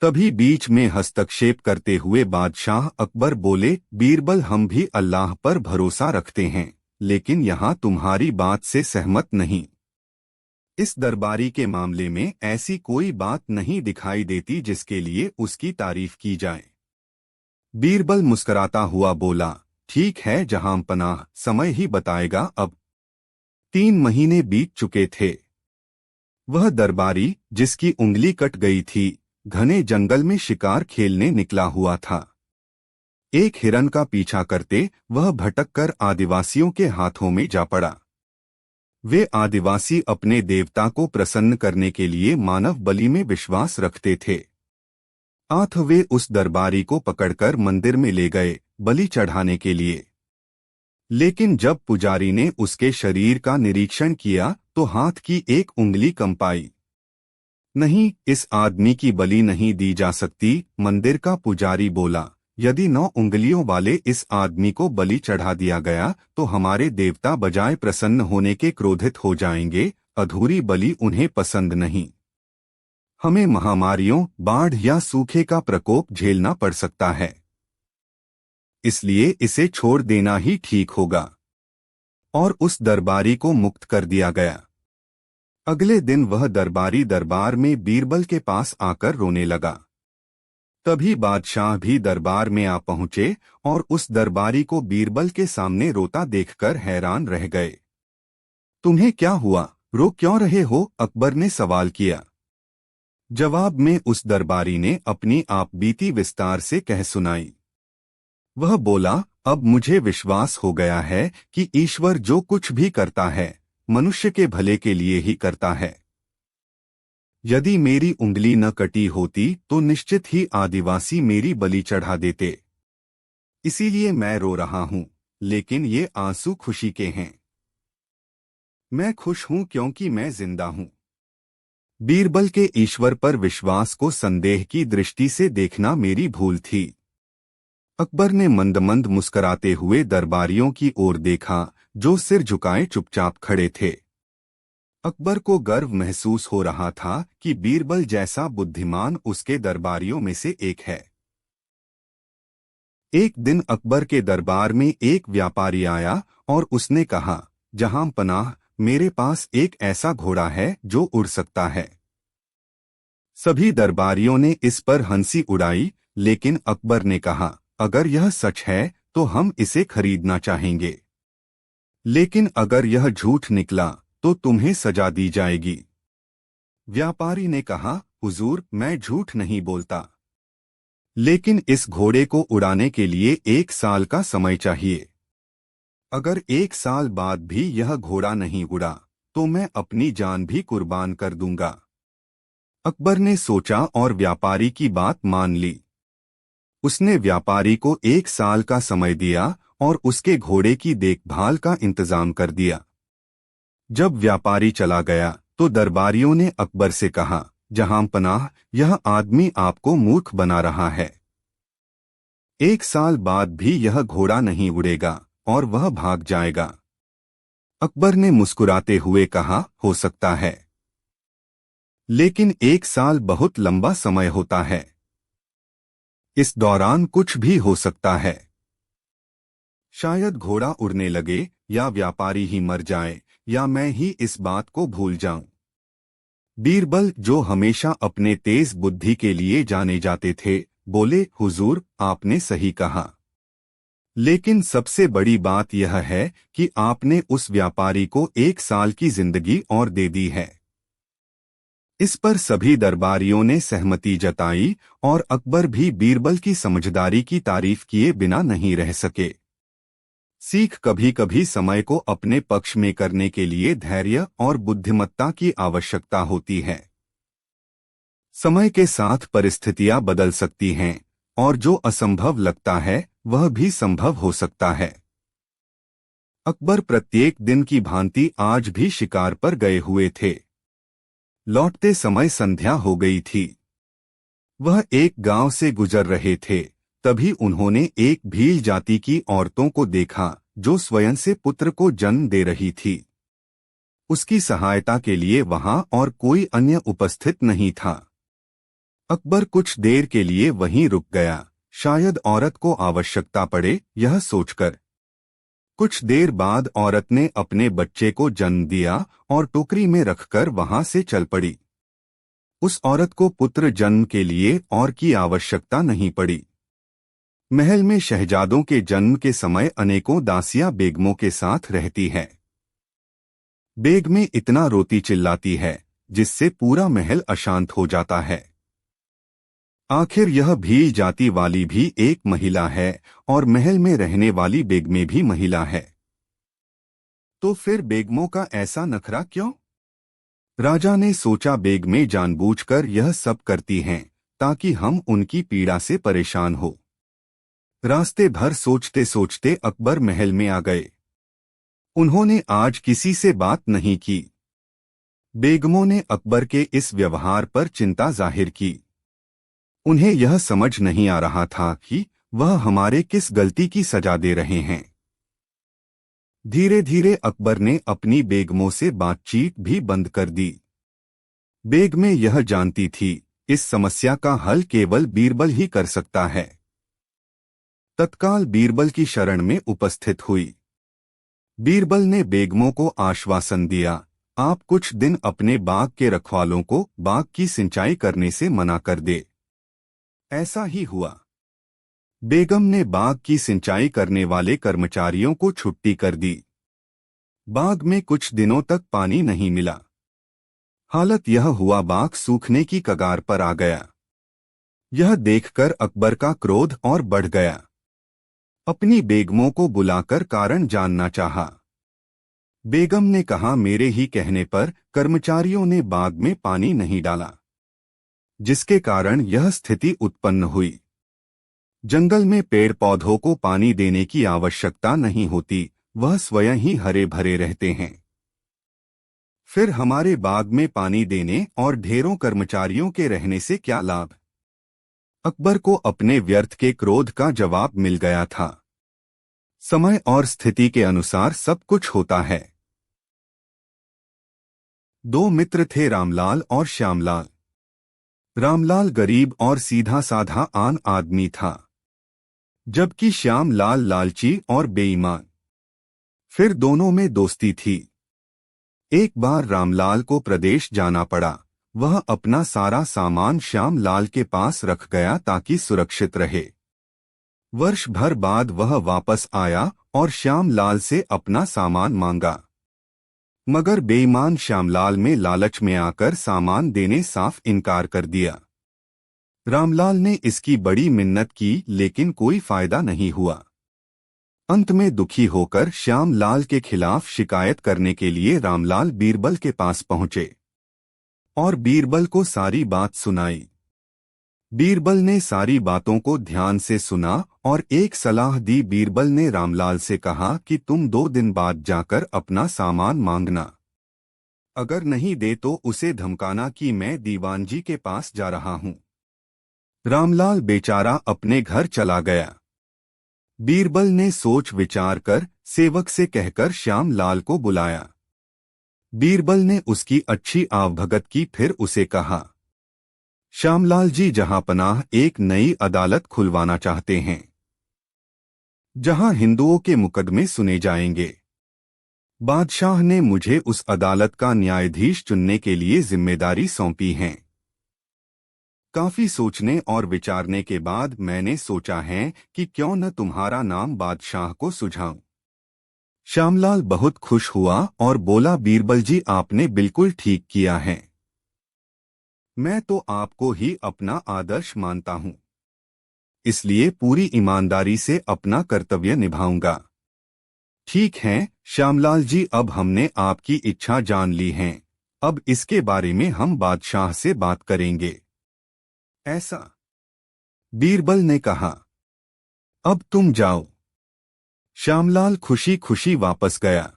तभी बीच में हस्तक्षेप करते हुए बादशाह अकबर बोले, बीरबल हम भी अल्लाह पर भरोसा रखते हैं, लेकिन यहाँ तुम्हारी बात से सहमत नहीं। इस दरबारी के मामले में ऐसी कोई बात नहीं दिखाई देती जिसके लिए उसकी तारीफ की जाए। बीरबल मुस्कुराता हुआ बोला, ठीक है जहां पनाह, समय ही बताएगा। अब 3 महीने बीत चुके थे। वह दरबारी जिसकी उंगली कट गई थी, घने जंगल में शिकार खेलने निकला हुआ था। एक हिरन का पीछा करते वह भटककर आदिवासियों के हाथों में जा पड़ा। वे आदिवासी अपने देवता को प्रसन्न करने के लिए मानव बलि में विश्वास रखते थे। वे उस दरबारी को पकड़कर मंदिर में ले गए बलि चढ़ाने के लिए। लेकिन जब पुजारी ने उसके शरीर का निरीक्षण किया तो हाथ की एक उंगली कंपाई। नहीं, इस आदमी की बलि नहीं दी जा सकती, मंदिर का पुजारी बोला। यदि 9 उंगलियों वाले इस आदमी को बलि चढ़ा दिया गया तो हमारे देवता बजाय प्रसन्न होने के क्रोधित हो जाएंगे। अधूरी बलि उन्हें पसंद नहीं। हमें महामारियों, बाढ़ या सूखे का प्रकोप झेलना पड़ सकता है, इसलिए इसे छोड़ देना ही ठीक होगा। और उस दरबारी को मुक्त कर दिया गया। अगले दिन वह दरबारी दरबार में बीरबल के पास आकर रोने लगा। तभी बादशाह भी दरबार में आ पहुंचे और उस दरबारी को बीरबल के सामने रोता देखकर हैरान रह गए। तुम्हें क्या हुआ, रो क्यों रहे हो? अकबर ने सवाल किया। जवाब में उस दरबारी ने अपनी आप बीती विस्तार से कह सुनाई। वह बोला, अब मुझे विश्वास हो गया है कि ईश्वर जो कुछ भी करता है मनुष्य के भले के लिए ही करता है। यदि मेरी उंगली न कटी होती तो निश्चित ही आदिवासी मेरी बलि चढ़ा देते। इसीलिए मैं रो रहा हूं, लेकिन ये आंसू खुशी के हैं। मैं खुश हूं क्योंकि मैं जिंदा हूं। बीरबल के ईश्वर पर विश्वास को संदेह की दृष्टि से देखना मेरी भूल थी। अकबर ने मंद मंद मुस्कराते हुए दरबारियों की ओर देखा जो सिर झुकाए चुपचाप खड़े थे। अकबर को गर्व महसूस हो रहा था कि बीरबल जैसा बुद्धिमान उसके दरबारियों में से एक है। एक दिन अकबर के दरबार में एक व्यापारी आया और उसने कहा, जहां पनाह, मेरे पास एक ऐसा घोड़ा है जो उड़ सकता है। सभी दरबारियों ने इस पर हंसी उड़ाई, लेकिन अकबर ने कहा, अगर यह सच है तो हम इसे खरीदना चाहेंगे, लेकिन अगर यह झूठ निकला तो तुम्हें सजा दी जाएगी। व्यापारी ने कहा, हुजूर, मैं झूठ नहीं बोलता, लेकिन इस घोड़े को उड़ाने के लिए 1 साल का समय चाहिए। अगर 1 साल बाद भी यह घोड़ा नहीं उड़ा तो मैं अपनी जान भी कुर्बान कर दूंगा। अकबर ने सोचा और व्यापारी की बात मान ली। उसने व्यापारी को 1 साल का समय दिया और उसके घोड़े की देखभाल का इंतजाम कर दिया। जब व्यापारी चला गया तो दरबारियों ने अकबर से कहा, जहां पनाह, यह आदमी आपको मूर्ख बना रहा है। 1 साल बाद भी यह घोड़ा नहीं उड़ेगा और वह भाग जाएगा। अकबर ने मुस्कुराते हुए कहा, हो सकता है, लेकिन 1 साल बहुत लंबा समय होता है। इस दौरान कुछ भी हो सकता है। शायद घोड़ा उड़ने लगे या व्यापारी ही मर जाए या मैं ही इस बात को भूल जाऊं। बीरबल, जो हमेशा अपने तेज बुद्धि के लिए जाने जाते थे, बोले, हुजूर, आपने सही कहा, लेकिन सबसे बड़ी बात यह है कि आपने उस व्यापारी को 1 साल की जिंदगी और दे दी है। इस पर सभी दरबारियों ने सहमति जताई और अकबर भी बीरबल की समझदारी की तारीफ किए बिना नहीं रह सके। सीख, कभी कभी समय को अपने पक्ष में करने के लिए धैर्य और बुद्धिमत्ता की आवश्यकता होती है। समय के साथ परिस्थितियां बदल सकती हैं और जो असंभव लगता है वह भी संभव हो सकता है। अकबर प्रत्येक दिन की भांति आज भी शिकार पर गए हुए थे। लौटते समय संध्या हो गई थी। वह एक गांव से गुजर रहे थे, तभी उन्होंने एक भील जाति की औरतों को देखा जो स्वयं से पुत्र को जन्म दे रही थी। उसकी सहायता के लिए वहां और कोई अन्य उपस्थित नहीं था। अकबर कुछ देर के लिए वहीं रुक गया, शायद औरत को आवश्यकता पड़े, यह सोचकर। कुछ देर बाद औरत ने अपने बच्चे को जन्म दिया और टोकरी में रखकर वहां से चल पड़ी। उस औरत को पुत्र जन्म के लिए और की आवश्यकता नहीं पड़ी। महल में शहजादों के जन्म के समय अनेकों दासियां बेगमों के साथ रहती है। बेगमें इतना रोती चिल्लाती है जिससे पूरा महल अशांत हो जाता है। आखिर यह भील जाति वाली भी एक महिला है और महल में रहने वाली बेगमें भी महिला है। तो फिर बेगमों का ऐसा नखरा क्यों? राजा ने सोचा, बेगमें जानबूझकर यह सब करती हैं ताकि हम उनकी पीड़ा से परेशान हो। रास्ते भर सोचते सोचते अकबर महल में आ गए। उन्होंने आज किसी से बात नहीं की। बेगमों ने अकबर के इस व्यवहार पर चिंता जाहिर की। उन्हें यह समझ नहीं आ रहा था कि वह हमारे किस गलती की सजा दे रहे हैं। धीरे धीरे अकबर ने अपनी बेगमों से बातचीत भी बंद कर दी। बेगमें यह जानती थी इस समस्या का हल केवल बीरबल ही कर सकता है। तत्काल बीरबल की शरण में उपस्थित हुई। बीरबल ने बेगमों को आश्वासन दिया, आप कुछ दिन अपने बाग के रखवालों को बाग की सिंचाई करने से मना कर दे। ऐसा ही हुआ। बेगम ने बाग की सिंचाई करने वाले कर्मचारियों को छुट्टी कर दी। बाग में कुछ दिनों तक पानी नहीं मिला। हालत यह हुआ, बाग सूखने की कगार पर आ गया। यह देखकर अकबर का क्रोध और बढ़ गया। अपनी बेगमों को बुलाकर कारण जानना चाहा। बेगम ने कहा, मेरे ही कहने पर कर्मचारियों ने बाग में पानी नहीं डाला, जिसके कारण यह स्थिति उत्पन्न हुई। जंगल में पेड़ पौधों को पानी देने की आवश्यकता नहीं होती, वह स्वयं ही हरे भरे रहते हैं। फिर हमारे बाग में पानी देने और ढेरों कर्मचारियों के रहने से क्या लाभ? अकबर को अपने व्यर्थ के क्रोध का जवाब मिल गया था। समय और स्थिति के अनुसार सब कुछ होता है। दो मित्र थे, रामलाल और श्यामलाल। रामलाल गरीब और सीधा साधा आम आदमी था, जबकि श्यामलाल लालची और बेईमान। फिर दोनों में दोस्ती थी। एक बार रामलाल को प्रदेश जाना पड़ा। वह अपना सारा सामान श्यामलाल के पास रख गया ताकि सुरक्षित रहे। वर्ष भर बाद वह वापस आया और श्यामलाल से अपना सामान मांगा, मगर बेईमान श्यामलाल में लालच में आकर सामान देने साफ इनकार कर दिया। रामलाल ने इसकी बड़ी मिन्नत की, लेकिन कोई फायदा नहीं हुआ। अंत में दुखी होकर श्यामलाल के खिलाफ शिकायत करने के लिए रामलाल बीरबल के पास पहुंचे और बीरबल को सारी बात सुनाई। बीरबल ने सारी बातों को ध्यान से सुना और एक सलाह दी। बीरबल ने रामलाल से कहा कि तुम 2 दिन बाद जाकर अपना सामान मांगना। अगर नहीं दे तो उसे धमकाना कि मैं दीवान जी के पास जा रहा हूं। रामलाल बेचारा अपने घर चला गया। बीरबल ने सोच विचार कर सेवक से कहकर श्यामलाल को बुलाया। बीरबल ने उसकी अच्छी आवभगत की, फिर उसे कहा, श्यामलाल जी जहांपनाह एक नई अदालत खुलवाना चाहते हैं, जहां हिंदुओं के मुकदमे सुने जाएंगे। बादशाह ने मुझे उस अदालत का न्यायाधीश चुनने के लिए जिम्मेदारी सौंपी है। काफी सोचने और विचारने के बाद मैंने सोचा है कि क्यों न तुम्हारा नाम बादशाह को सुझाऊं। श्यामलाल बहुत खुश हुआ और बोला, बीरबल जी आपने बिल्कुल ठीक किया है। मैं तो आपको ही अपना आदर्श मानता हूं, इसलिए पूरी ईमानदारी से अपना कर्तव्य निभाऊंगा। ठीक है श्यामलाल जी, अब हमने आपकी इच्छा जान ली है। अब इसके बारे में हम बादशाह से बात करेंगे। ऐसा? बीरबल ने कहा, अब तुम जाओ। श्यामलाल खुशी खुशी वापस गया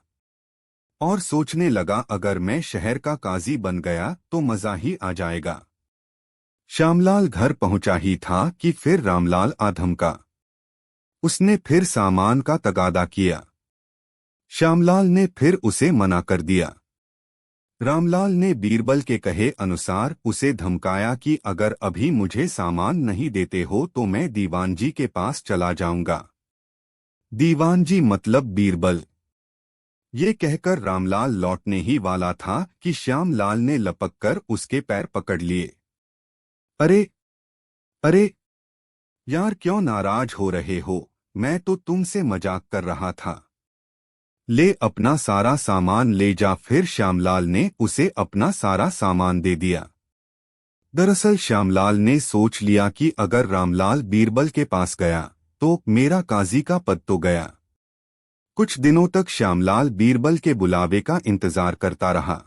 और सोचने लगा, अगर मैं शहर का काजी बन गया तो मजा ही आ जाएगा। श्यामलाल घर पहुंचा ही था कि फिर रामलाल आ धमका। उसने फिर सामान का तगादा किया। श्यामलाल ने फिर उसे मना कर दिया। रामलाल ने बीरबल के कहे अनुसार उसे धमकाया कि अगर अभी मुझे सामान नहीं देते हो तो मैं दीवान जी के पास चला जाऊंगा। दीवान जी मतलब बीरबल। ये कहकर रामलाल लौटने ही वाला था कि श्यामलाल ने लपककर उसके पैर पकड़ लिए। अरे अरे यार, क्यों नाराज हो रहे हो? मैं तो तुमसे मजाक कर रहा था। ले अपना सारा सामान ले जा। फिर श्यामलाल ने उसे अपना सारा सामान दे दिया। दरअसल श्यामलाल ने सोच लिया कि अगर रामलाल बीरबल के पास गया तो मेरा काजी का पद तो गया। कुछ दिनों तक श्यामलाल बीरबल के बुलावे का इंतजार करता रहा,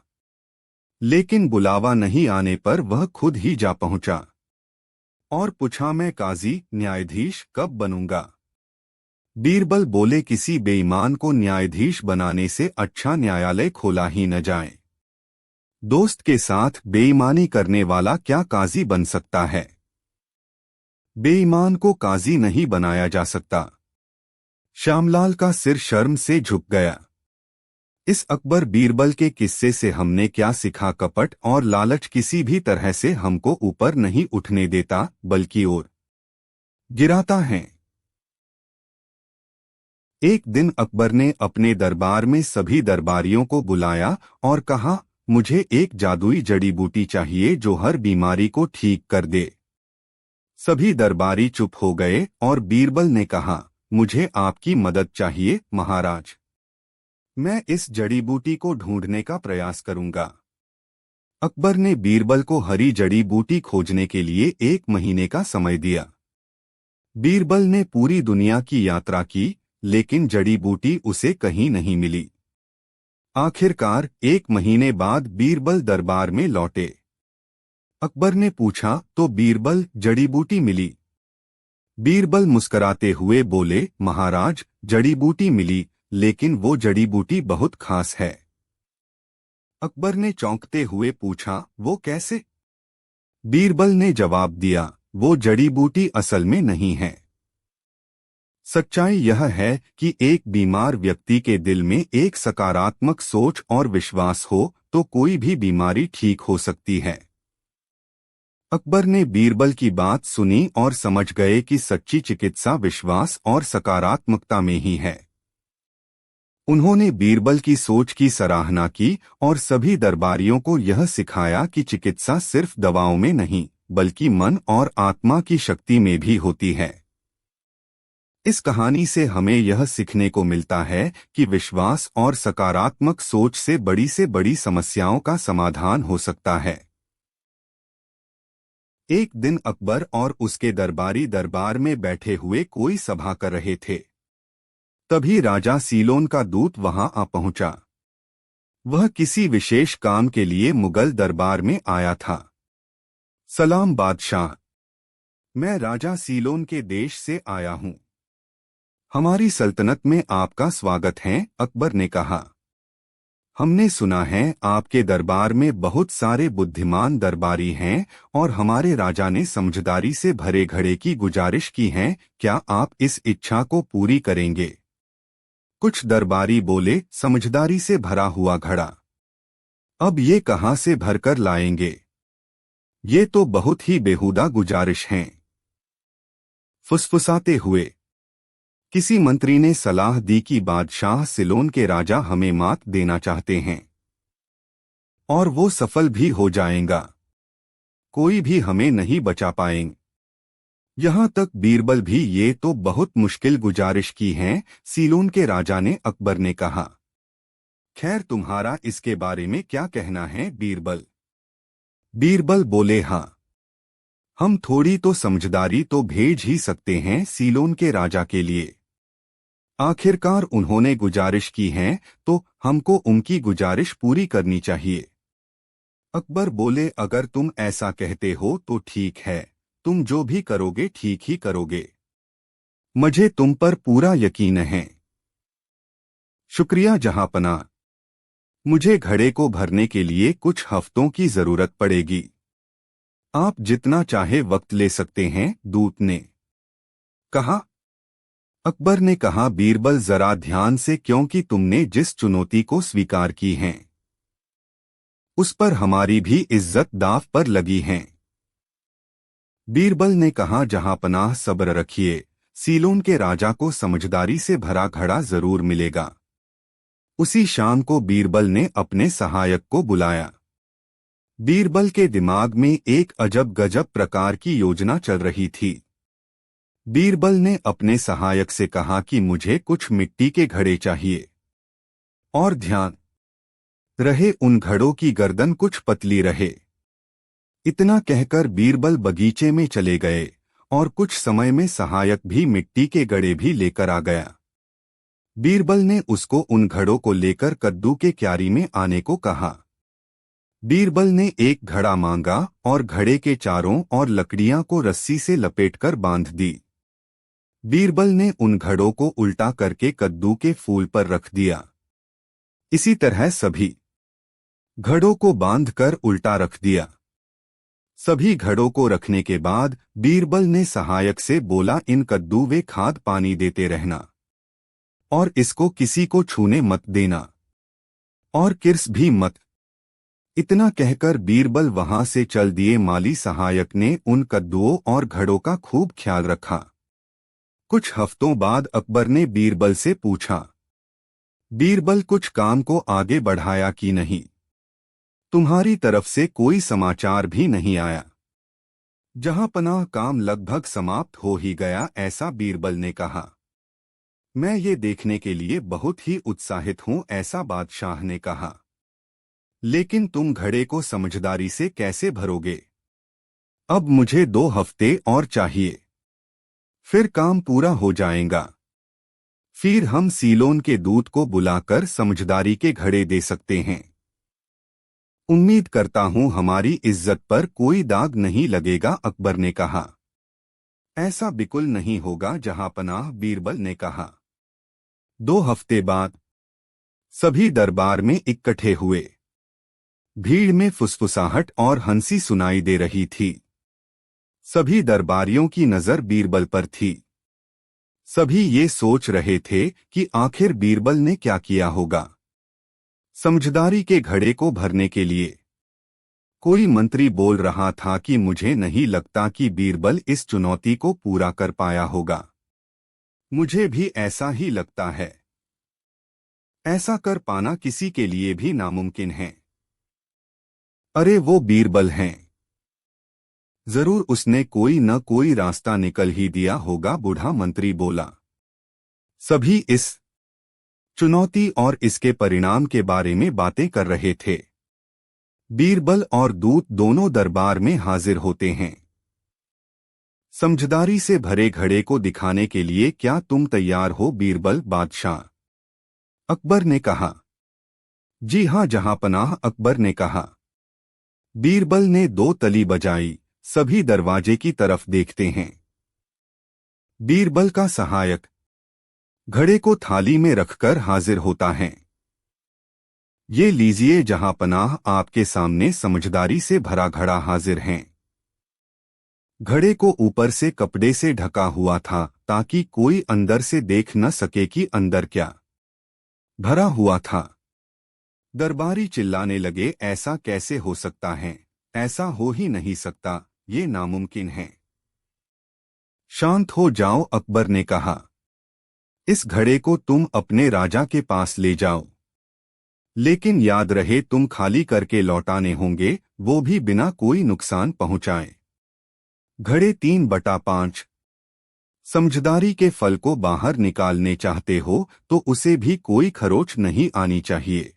लेकिन बुलावा नहीं आने पर वह खुद ही जा पहुंचा और पूछा, मैं काजी न्यायाधीश कब बनूंगा? बीरबल बोले, किसी बेईमान को न्यायाधीश बनाने से अच्छा न्यायालय खोला ही न जाए। दोस्त के साथ बेईमानी करने वाला क्या काजी बन सकता है? बेईमान को काजी नहीं बनाया जा सकता। श्यामलाल का सिर शर्म से झुक गया। इस अकबर बीरबल के किस्से से हमने क्या सीखा? कपट और लालच किसी भी तरह से हमको ऊपर नहीं उठने देता, बल्कि और गिराता है। एक दिन अकबर ने अपने दरबार में सभी दरबारियों को बुलाया और कहा, मुझे एक जादुई जड़ी बूटी चाहिए जो हर बीमारी को ठीक कर दे। सभी दरबारी चुप हो गए और बीरबल ने कहा, मुझे आपकी मदद चाहिए महाराज। मैं इस जड़ी बूटी को ढूंढने का प्रयास करूंगा। अकबर ने बीरबल को हरी जड़ी बूटी खोजने के लिए 1 महीने का समय दिया। बीरबल ने पूरी दुनिया की यात्रा की, लेकिन जड़ी बूटी उसे कहीं नहीं मिली। आखिरकार 1 महीने बाद बीरबल दरबार में लौटे। अकबर ने पूछा, तो बीरबल जड़ी बूटी मिली? बीरबल मुस्कराते हुए बोले, महाराज जड़ी बूटी मिली, लेकिन वो जड़ी बूटी बहुत खास है। अकबर ने चौंकते हुए पूछा, वो कैसे? बीरबल ने जवाब दिया, वो जड़ी बूटी असल में नहीं है। सच्चाई यह है कि एक बीमार व्यक्ति के दिल में एक सकारात्मक सोच और विश्वास हो तो कोई भी बीमारी ठीक हो सकती है। अकबर ने बीरबल की बात सुनी और समझ गए कि सच्ची चिकित्सा विश्वास और सकारात्मकता में ही है। उन्होंने बीरबल की सोच की सराहना की और सभी दरबारियों को यह सिखाया कि चिकित्सा सिर्फ दवाओं में नहीं, बल्कि मन और आत्मा की शक्ति में भी होती है। इस कहानी से हमें यह सीखने को मिलता है कि विश्वास और सकारात्मक सोच से बड़ी समस्याओं का समाधान हो सकता है। एक दिन अकबर और उसके दरबारी दरबार में बैठे हुए कोई सभा कर रहे थे। तभी राजा सीलोन का दूत वहां आ पहुंचा। वह किसी विशेष काम के लिए मुगल दरबार में आया था। सलाम बादशाह, मैं राजा सीलोन के देश से आया हूं। हमारी सल्तनत में आपका स्वागत है, अकबर ने कहा। हमने सुना है आपके दरबार में बहुत सारे बुद्धिमान दरबारी हैं और हमारे राजा ने समझदारी से भरे घड़े की गुजारिश की है, क्या आप इस इच्छा को पूरी करेंगे? कुछ दरबारी बोले, समझदारी से भरा हुआ घड़ा? अब ये कहां से भरकर लाएंगे? ये तो बहुत ही बेहुदा गुजारिश हैं। फुसफुसाते हुए किसी मंत्री ने सलाह दी कि बादशाह सिलोन के राजा हमें मात देना चाहते हैं और वो सफल भी हो जाएगा। कोई भी हमें नहीं बचा पाएंगे। यहां तक बीरबल भी ये तो बहुत मुश्किल गुजारिश की है, सीलोन के राजा ने अकबर ने कहा। खैर, तुम्हारा इसके बारे में क्या कहना है बीरबल? बीरबल बोले, हाँ, हम थोड़ी तो समझदारी तो भेज ही सकते हैं सीलोन के राजा के लिए। आखिरकार उन्होंने गुजारिश की है तो हमको उनकी गुजारिश पूरी करनी चाहिए। अकबर बोले, अगर तुम ऐसा कहते हो तो ठीक है, तुम जो भी करोगे ठीक ही करोगे। मुझे तुम पर पूरा यकीन है। शुक्रिया जहांपना। मुझे घड़े को भरने के लिए कुछ हफ्तों की जरूरत पड़ेगी। आप जितना चाहे वक्त ले सकते हैं, दूत ने कहा। अकबर ने कहा, बीरबल जरा ध्यान से, क्योंकि तुमने जिस चुनौती को स्वीकार की है उस पर हमारी भी इज्जत दांव पर लगी है। बीरबल ने कहा, जहांपनाह सब्र रखिए, सीलोन के राजा को समझदारी से भरा घड़ा जरूर मिलेगा। उसी शाम को बीरबल ने अपने सहायक को बुलाया। बीरबल के दिमाग में एक अजब गजब प्रकार की योजना चल रही थी। बीरबल ने अपने सहायक से कहा कि मुझे कुछ मिट्टी के घड़े चाहिए, और ध्यान रहे उन घड़ों की गर्दन कुछ पतली रहे। इतना कहकर बीरबल बगीचे में चले गए और कुछ समय में सहायक भी मिट्टी के घड़े भी लेकर आ गया। बीरबल ने उसको उन घड़ों को लेकर कद्दू के क्यारी में आने को कहा। बीरबल ने एक घड़ा मांगा और घड़े के चारों और लकड़ियां को रस्सी से लपेटकर बांध दी। बीरबल ने उन घड़ों को उल्टा करके कद्दू के फूल पर रख दिया। इसी तरह सभी घड़ों को बांधकर उल्टा रख दिया। सभी घड़ों को रखने के बाद बीरबल ने सहायक से बोला, इन कद्दू वे खाद पानी देते रहना और इसको किसी को छूने मत देना और किर्स भी मत। इतना कहकर बीरबल वहां से चल दिए। माली सहायक ने उन कद्दुओं और घड़ों का खूब ख्याल रखा। कुछ हफ्तों बाद अकबर ने बीरबल से पूछा, बीरबल, कुछ काम को आगे बढ़ाया कि नहीं? तुम्हारी तरफ से कोई समाचार भी नहीं आया। जहांपनाह काम लगभग समाप्त हो ही गया, ऐसा बीरबल ने कहा। मैं ये देखने के लिए बहुत ही उत्साहित हूं, ऐसा बादशाह ने कहा। लेकिन तुम घड़े को समझदारी से कैसे भरोगे? अब मुझे 2 हफ्ते और चाहिए, फिर काम पूरा हो जाएगा। फिर हम सीलोन के दूत को बुलाकर समझदारी के घड़े दे सकते हैं। उम्मीद करता हूं हमारी इज्जत पर कोई दाग नहीं लगेगा, अकबर ने कहा। ऐसा बिल्कुल नहीं होगा जहांपनाह, बीरबल ने कहा। 2 हफ्ते बाद सभी दरबार में इकट्ठे हुए। भीड़ में फुसफुसाहट और हंसी सुनाई दे रही थी। सभी दरबारियों की नजर बीरबल पर थी। सभी ये सोच रहे थे कि आखिर बीरबल ने क्या किया होगा समझदारी के घड़े को भरने के लिए। कोई मंत्री बोल रहा था कि मुझे नहीं लगता कि बीरबल इस चुनौती को पूरा कर पाया होगा। मुझे भी ऐसा ही लगता है। ऐसा कर पाना किसी के लिए भी नामुमकिन है। अरे वो बीरबल हैं। जरूर उसने कोई न कोई रास्ता निकल ही दिया होगा, बूढ़ा मंत्री बोला। सभी इस चुनौती और इसके परिणाम के बारे में बातें कर रहे थे। बीरबल और दूत दोनों दरबार में हाजिर होते हैं। समझदारी से भरे घड़े को दिखाने के लिए क्या तुम तैयार हो बीरबल बादशाह? अकबर ने कहा। जी हाँ जहांपनाह, अकबर ने कहा। बीरबल ने 2 तली बजाई। सभी दरवाजे की तरफ देखते हैं। बीरबल का सहायक घड़े को थाली में रखकर हाजिर होता है। ये लीजिए जहांपनाह, आपके सामने समझदारी से भरा घड़ा हाजिर है। घड़े को ऊपर से कपड़े से ढका हुआ था ताकि कोई अंदर से देख न सके कि अंदर क्या भरा हुआ था। दरबारी चिल्लाने लगे, ऐसा कैसे हो सकता है? ऐसा हो ही नहीं सकता, ये नामुमकिन है। शांत हो जाओ, अकबर ने कहा। इस घड़े को तुम अपने राजा के पास ले जाओ, लेकिन याद रहे तुम खाली करके लौटाने होंगे, वो भी बिना कोई नुकसान पहुंचाए। घड़े 3/5 समझदारी के फल को बाहर निकालने चाहते हो तो उसे भी कोई खरोच नहीं आनी चाहिए।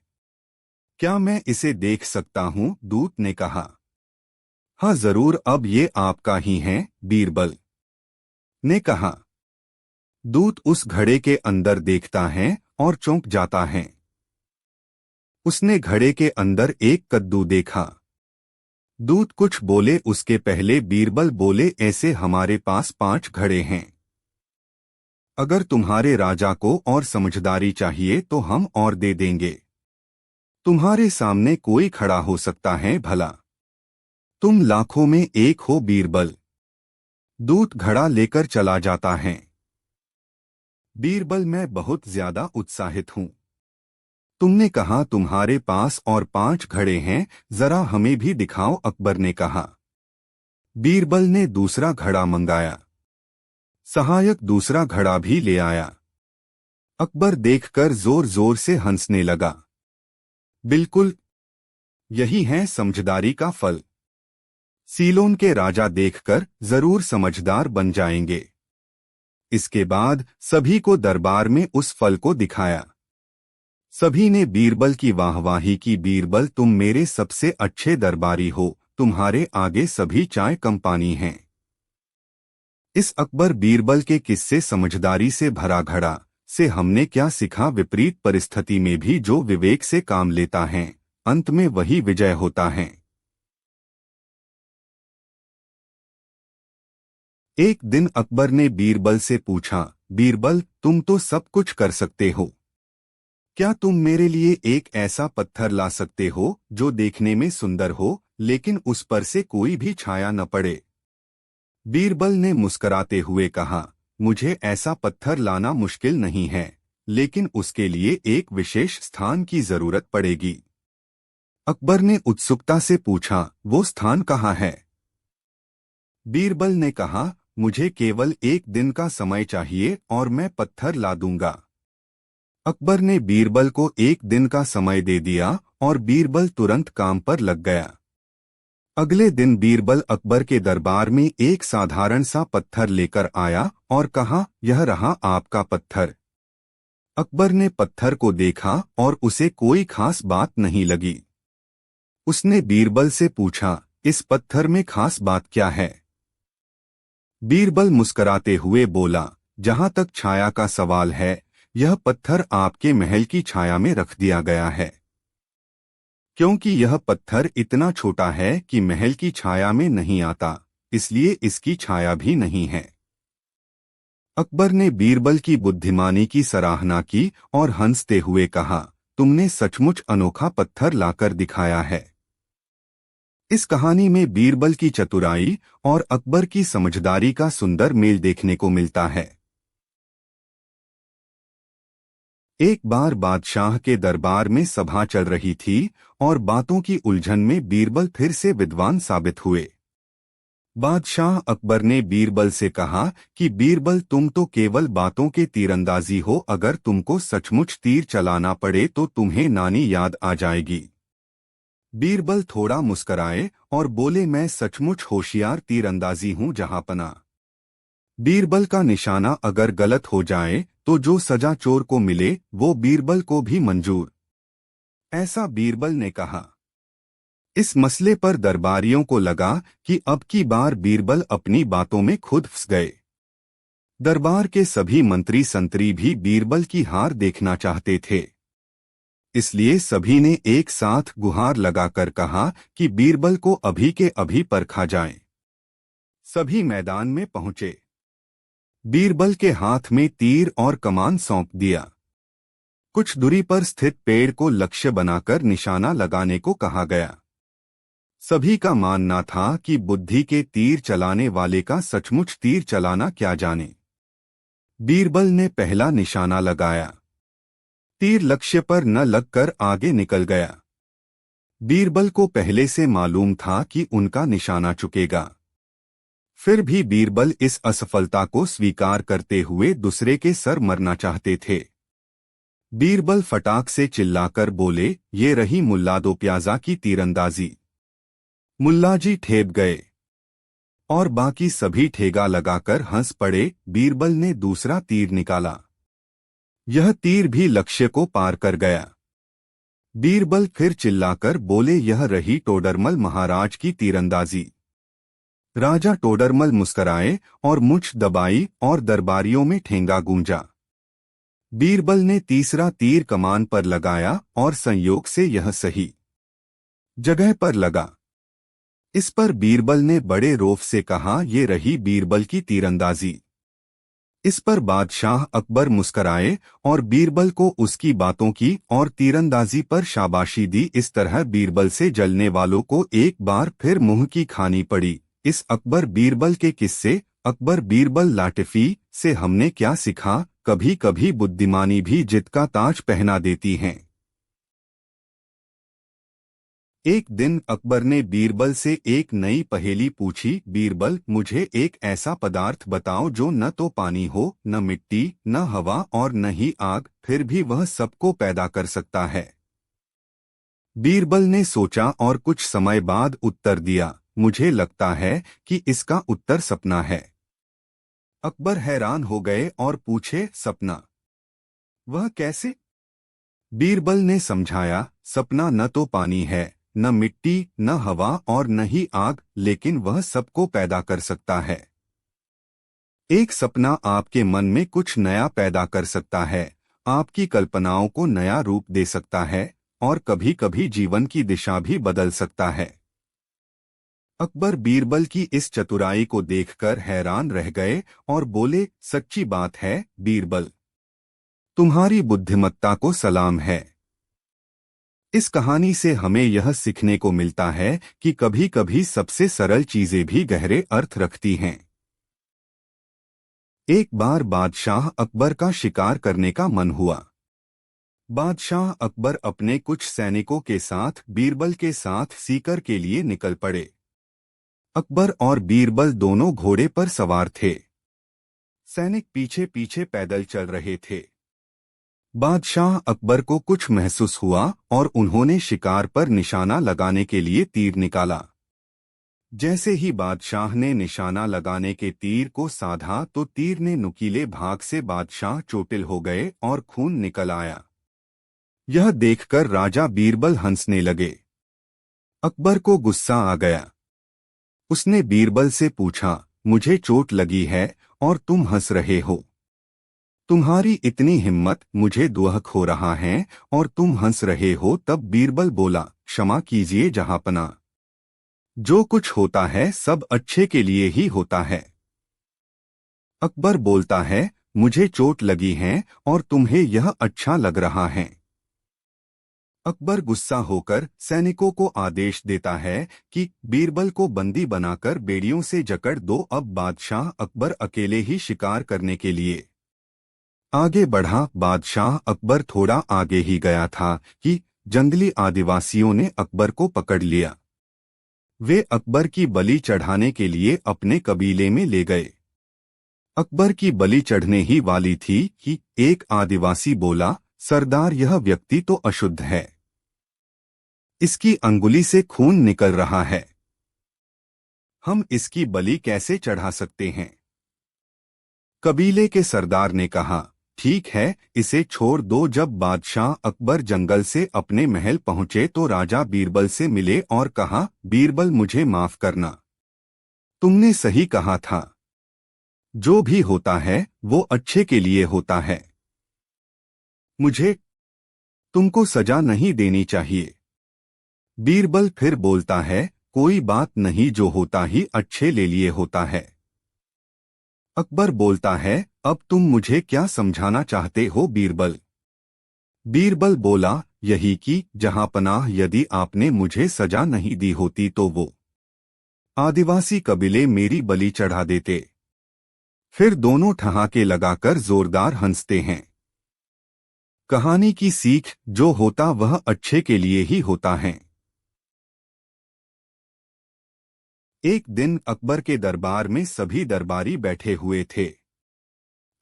क्या मैं इसे देख सकता हूं? दूत ने कहा। हाँ जरूर, अब ये आपका ही है, बीरबल ने कहा। दूत उस घड़े के अंदर देखता है और चौंक जाता है। उसने घड़े के अंदर एक कद्दू देखा। दूत कुछ बोले उसके पहले बीरबल बोले, ऐसे हमारे पास 5 घड़े हैं। अगर तुम्हारे राजा को और समझदारी चाहिए तो हम और दे देंगे। तुम्हारे सामने कोई खड़ा हो सकता है भला? तुम लाखों में एक हो बीरबल। दूत घड़ा लेकर चला जाता है। बीरबल, मैं बहुत ज्यादा उत्साहित हूं। तुमने कहा तुम्हारे पास और 5 घड़े हैं, जरा हमें भी दिखाओ, अकबर ने कहा। बीरबल ने दूसरा घड़ा मंगाया। सहायक दूसरा घड़ा भी ले आया। अकबर देखकर जोर जोर से हंसने लगा। बिल्कुल, यही है समझदारी का फल। सीलोन के राजा देखकर जरूर समझदार बन जाएंगे। इसके बाद सभी को दरबार में उस फल को दिखाया। सभी ने बीरबल की वाहवाही की। बीरबल, तुम मेरे सबसे अच्छे दरबारी हो, तुम्हारे आगे सभी चाय कम पानी हैं। इस अकबर बीरबल के किस्से समझदारी से भरा घड़ा से हमने क्या सीखा? विपरीत परिस्थिति में भी जो विवेक से काम लेता है, अंत में वही विजय होता है। एक दिन अकबर ने बीरबल से पूछा, बीरबल, तुम तो सब कुछ कर सकते हो, क्या तुम मेरे लिए एक ऐसा पत्थर ला सकते हो जो देखने में सुंदर हो लेकिन उस पर से कोई भी छाया न पड़े? बीरबल ने मुस्कराते हुए कहा, मुझे ऐसा पत्थर लाना मुश्किल नहीं है, लेकिन उसके लिए एक विशेष स्थान की जरूरत पड़ेगी। अकबर ने उत्सुकता से पूछा, वो स्थान कहाँ है? बीरबल ने कहा, मुझे केवल 1 दिन का समय चाहिए और मैं पत्थर ला दूंगा। अकबर ने बीरबल को 1 दिन का समय दे दिया और बीरबल तुरंत काम पर लग गया। अगले दिन बीरबल अकबर के दरबार में एक साधारण सा पत्थर लेकर आया और कहा, यह रहा आपका पत्थर। अकबर ने पत्थर को देखा और उसे कोई खास बात नहीं लगी। उसने बीरबल से पूछा, इस पत्थर में खास बात क्या है? बीरबल मुस्कराते हुए बोला, जहां तक छाया का सवाल है, यह पत्थर आपके महल की छाया में रख दिया गया है। क्योंकि यह पत्थर इतना छोटा है कि महल की छाया में नहीं आता, इसलिए इसकी छाया भी नहीं है। अकबर ने बीरबल की बुद्धिमानी की सराहना की और हंसते हुए कहा, तुमने सचमुच अनोखा पत्थर लाकर दिखाया है। इस कहानी में बीरबल की चतुराई और अकबर की समझदारी का सुंदर मेल देखने को मिलता है। एक बार बादशाह के दरबार में सभा चल रही थी और बातों की उलझन में बीरबल फिर से विद्वान साबित हुए। बादशाह अकबर ने बीरबल से कहा कि बीरबल, तुम तो केवल बातों के तीरंदाजी हो, अगर तुमको सचमुच तीर चलाना पड़े तो तुम्हें नानी याद आ जाएगी। बीरबल थोड़ा मुस्कराए और बोले, मैं सचमुच होशियार तीरंदाजी हूं जहांपना। बीरबल का निशाना अगर गलत हो जाए तो जो सजा चोर को मिले वो बीरबल को भी मंजूर। ऐसा बीरबल ने कहा। इस मसले पर दरबारियों को लगा कि अब की बार बीरबल अपनी बातों में खुद फंस गए। दरबार के सभी मंत्री संतरी भी बीरबल की हार देखना चाहते थे। इसलिए सभी ने एक साथ गुहार लगाकर कहा कि बीरबल को अभी के अभी परखा जाए। सभी मैदान में पहुंचे। बीरबल के हाथ में तीर और कमान सौंप दिया। कुछ दूरी पर स्थित पेड़ को लक्ष्य बनाकर निशाना लगाने को कहा गया। सभी का मानना था कि बुद्धि के तीर चलाने वाले का सचमुच तीर चलाना क्या जाने। बीरबल ने पहला निशाना लगाया। तीर लक्ष्य पर न लगकर आगे निकल गया। बीरबल को पहले से मालूम था कि उनका निशाना चुकेगा। फिर भी बीरबल इस असफलता को स्वीकार करते हुए दूसरे के सर मरना चाहते थे। बीरबल फटाक से चिल्लाकर बोले, ये रही मुल्ला दो प्याजा की तीरंदाजी। मुल्लाजी ठेप गए और बाकी सभी ठेगा लगाकर हंस पड़े। बीरबल ने दूसरा तीर निकाला। यह तीर भी लक्ष्य को पार कर गया। बीरबल फिर चिल्लाकर बोले, यह रही टोडरमल महाराज की तीरंदाजी। राजा टोडरमल मुस्कराए और मुछ दबाई और दरबारियों में ठेंगा गूंजा। बीरबल ने तीसरा तीर कमान पर लगाया और संयोग से यह सही जगह पर लगा। इस पर बीरबल ने बड़े रौफ से कहा, ये रही बीरबल की तीरंदाजी। इस पर बादशाह अकबर मुस्कराए और बीरबल को उसकी बातों की और तीरंदाजी पर शाबाशी दी। इस तरह बीरबल से जलने वालों को एक बार फिर मुंह की खानी पड़ी। इस अकबर बीरबल के किस्से अकबर बीरबल लाटिफी से हमने क्या सीखा? कभी कभी बुद्धिमानी भी जिद का ताज पहना देती है। एक दिन अकबर ने बीरबल से एक नई पहेली पूछी। बीरबल, मुझे एक ऐसा पदार्थ बताओ जो न तो पानी हो, न मिट्टी, न हवा और न ही आग, फिर भी वह सबको पैदा कर सकता है। बीरबल ने सोचा और कुछ समय बाद उत्तर दिया, मुझे लगता है कि इसका उत्तर सपना है। अकबर हैरान हो गए और पूछे, सपना? वह कैसे? बीरबल ने समझाया, सपना न तो पानी है, न मिट्टी, न हवा और न ही आग, लेकिन वह सबको पैदा कर सकता है। एक सपना आपके मन में कुछ नया पैदा कर सकता है, आपकी कल्पनाओं को नया रूप दे सकता है और कभी-कभी जीवन की दिशा भी बदल सकता है। अकबर बीरबल की इस चतुराई को देखकर हैरान रह गए और बोले, सच्ची बात है बीरबल, तुम्हारी बुद्धिमत्ता को सलाम है। इस कहानी से हमें यह सीखने को मिलता है कि कभी-कभी सबसे सरल चीजें भी गहरे अर्थ रखती हैं। एक बार बादशाह अकबर का शिकार करने का मन हुआ। बादशाह अकबर अपने कुछ सैनिकों के साथ बीरबल के साथ सीकर के लिए निकल पड़े। अकबर और बीरबल दोनों घोड़े पर सवार थे। सैनिक पीछे पीछे पैदल चल रहे थे। बादशाह अकबर को कुछ महसूस हुआ और उन्होंने शिकार पर निशाना लगाने के लिए तीर निकाला। जैसे ही बादशाह ने निशाना लगाने के तीर को साधा तो तीर ने नुकीले भाग से बादशाह चोटिल हो गए और खून निकल आया। यह देखकर राजा बीरबल हंसने लगे। अकबर को गुस्सा आ गया। उसने बीरबल से पूछा, मुझे चोट लगी है और तुम हंस रहे हो? तुम्हारी इतनी हिम्मत, मुझे दुहक हो रहा है और तुम हंस रहे हो। तब बीरबल बोला, क्षमा कीजिए जहांपना, जो कुछ होता है सब अच्छे के लिए ही होता है। अकबर बोलता है, मुझे चोट लगी है और तुम्हें यह अच्छा लग रहा है। अकबर गुस्सा होकर सैनिकों को आदेश देता है कि बीरबल को बंदी बनाकर बेड़ियों से जकड़ दो। अब बादशाह अकबर अकेले ही शिकार करने के लिए आगे बढ़ा। बादशाह अकबर थोड़ा आगे ही गया था कि जंगली आदिवासियों ने अकबर को पकड़ लिया। वे अकबर की बलि चढ़ाने के लिए अपने कबीले में ले गए। अकबर की बलि चढ़ने ही वाली थी कि एक आदिवासी बोला, सरदार, यह व्यक्ति तो अशुद्ध है, इसकी अंगुली से खून निकल रहा है, हम इसकी बलि कैसे चढ़ा सकते हैं? कबीले के सरदार ने कहा, ठीक है, इसे छोड़ दो। जब बादशाह अकबर जंगल से अपने महल पहुंचे तो राजा बीरबल से मिले और कहा, बीरबल, मुझे माफ करना, तुमने सही कहा था, जो भी होता है वो अच्छे के लिए होता है। मुझे तुमको सजा नहीं देनी चाहिए। बीरबल फिर बोलता है, कोई बात नहीं, जो होता ही अच्छे ले लिए होता है। अकबर बोलता है, अब तुम मुझे क्या समझाना चाहते हो बीरबल? बीरबल बोला, यही कि जहांपनाह, यदि आपने मुझे सजा नहीं दी होती तो वो आदिवासी कबीले मेरी बलि चढ़ा देते। फिर दोनों ठहाके लगाकर जोरदार हंसते हैं। कहानी की सीख, जो होता वह अच्छे के लिए ही होता है। एक दिन अकबर के दरबार में सभी दरबारी बैठे हुए थे।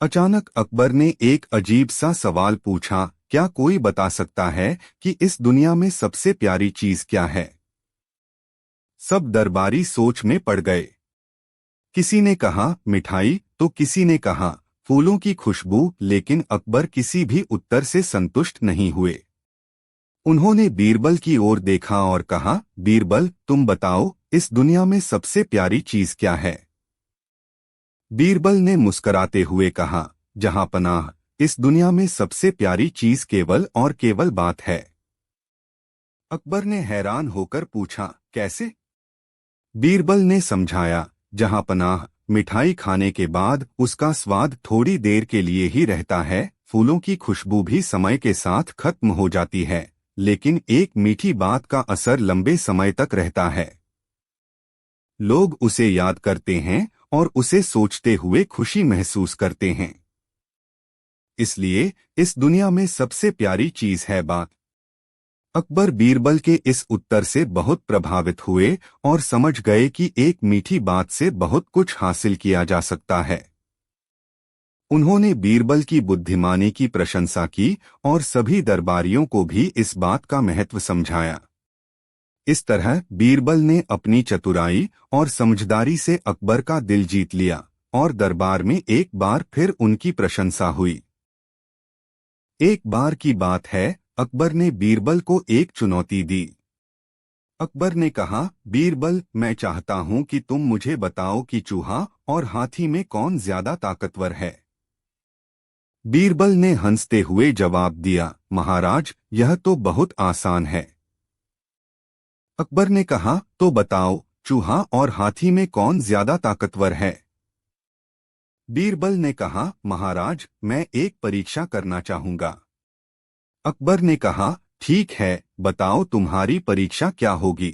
अचानक अकबर ने एक अजीब सा सवाल पूछा, क्या कोई बता सकता है कि इस दुनिया में सबसे प्यारी चीज क्या है? सब दरबारी सोच में पड़ गए। किसी ने कहा मिठाई, तो किसी ने कहा फूलों की खुशबू, लेकिन अकबर किसी भी उत्तर से संतुष्ट नहीं हुए। उन्होंने बीरबल की ओर देखा और कहा, बीरबल, तुम बताओ, इस दुनिया में सबसे प्यारी चीज क्या है? बीरबल ने मुस्कराते हुए कहा, जहांपनाह, इस दुनिया में सबसे प्यारी चीज केवल और केवल बात है। अकबर ने हैरान होकर पूछा, कैसे? बीरबल ने समझाया, जहांपनाह, मिठाई खाने के बाद उसका स्वाद थोड़ी देर के लिए ही रहता है, फूलों की खुशबू भी समय के साथ खत्म हो जाती है, लेकिन एक मीठी बात का असर लंबे समय तक रहता है। लोग उसे याद करते हैं और उसे सोचते हुए खुशी महसूस करते हैं। इसलिए इस दुनिया में सबसे प्यारी चीज है बात। अकबर बीरबल के इस उत्तर से बहुत प्रभावित हुए और समझ गए कि एक मीठी बात से बहुत कुछ हासिल किया जा सकता है। उन्होंने बीरबल की बुद्धिमानी की प्रशंसा की और सभी दरबारियों को भी इस बात का महत्व समझाया। इस तरह बीरबल ने अपनी चतुराई और समझदारी से अकबर का दिल जीत लिया और दरबार में एक बार फिर उनकी प्रशंसा हुई। एक बार की बात है, अकबर ने बीरबल को एक चुनौती दी। अकबर ने कहा, बीरबल, मैं चाहता हूं कि तुम मुझे बताओ कि चूहा और हाथी में कौन ज्यादा ताकतवर है। बीरबल ने हंसते हुए जवाब दिया, महाराज, यह तो बहुत आसान है। अकबर ने कहा, तो बताओ, चूहा और हाथी में कौन ज्यादा ताकतवर है। बीरबल ने कहा, महाराज, मैं एक परीक्षा करना चाहूंगा। अकबर ने कहा, ठीक है, बताओ तुम्हारी परीक्षा क्या होगी।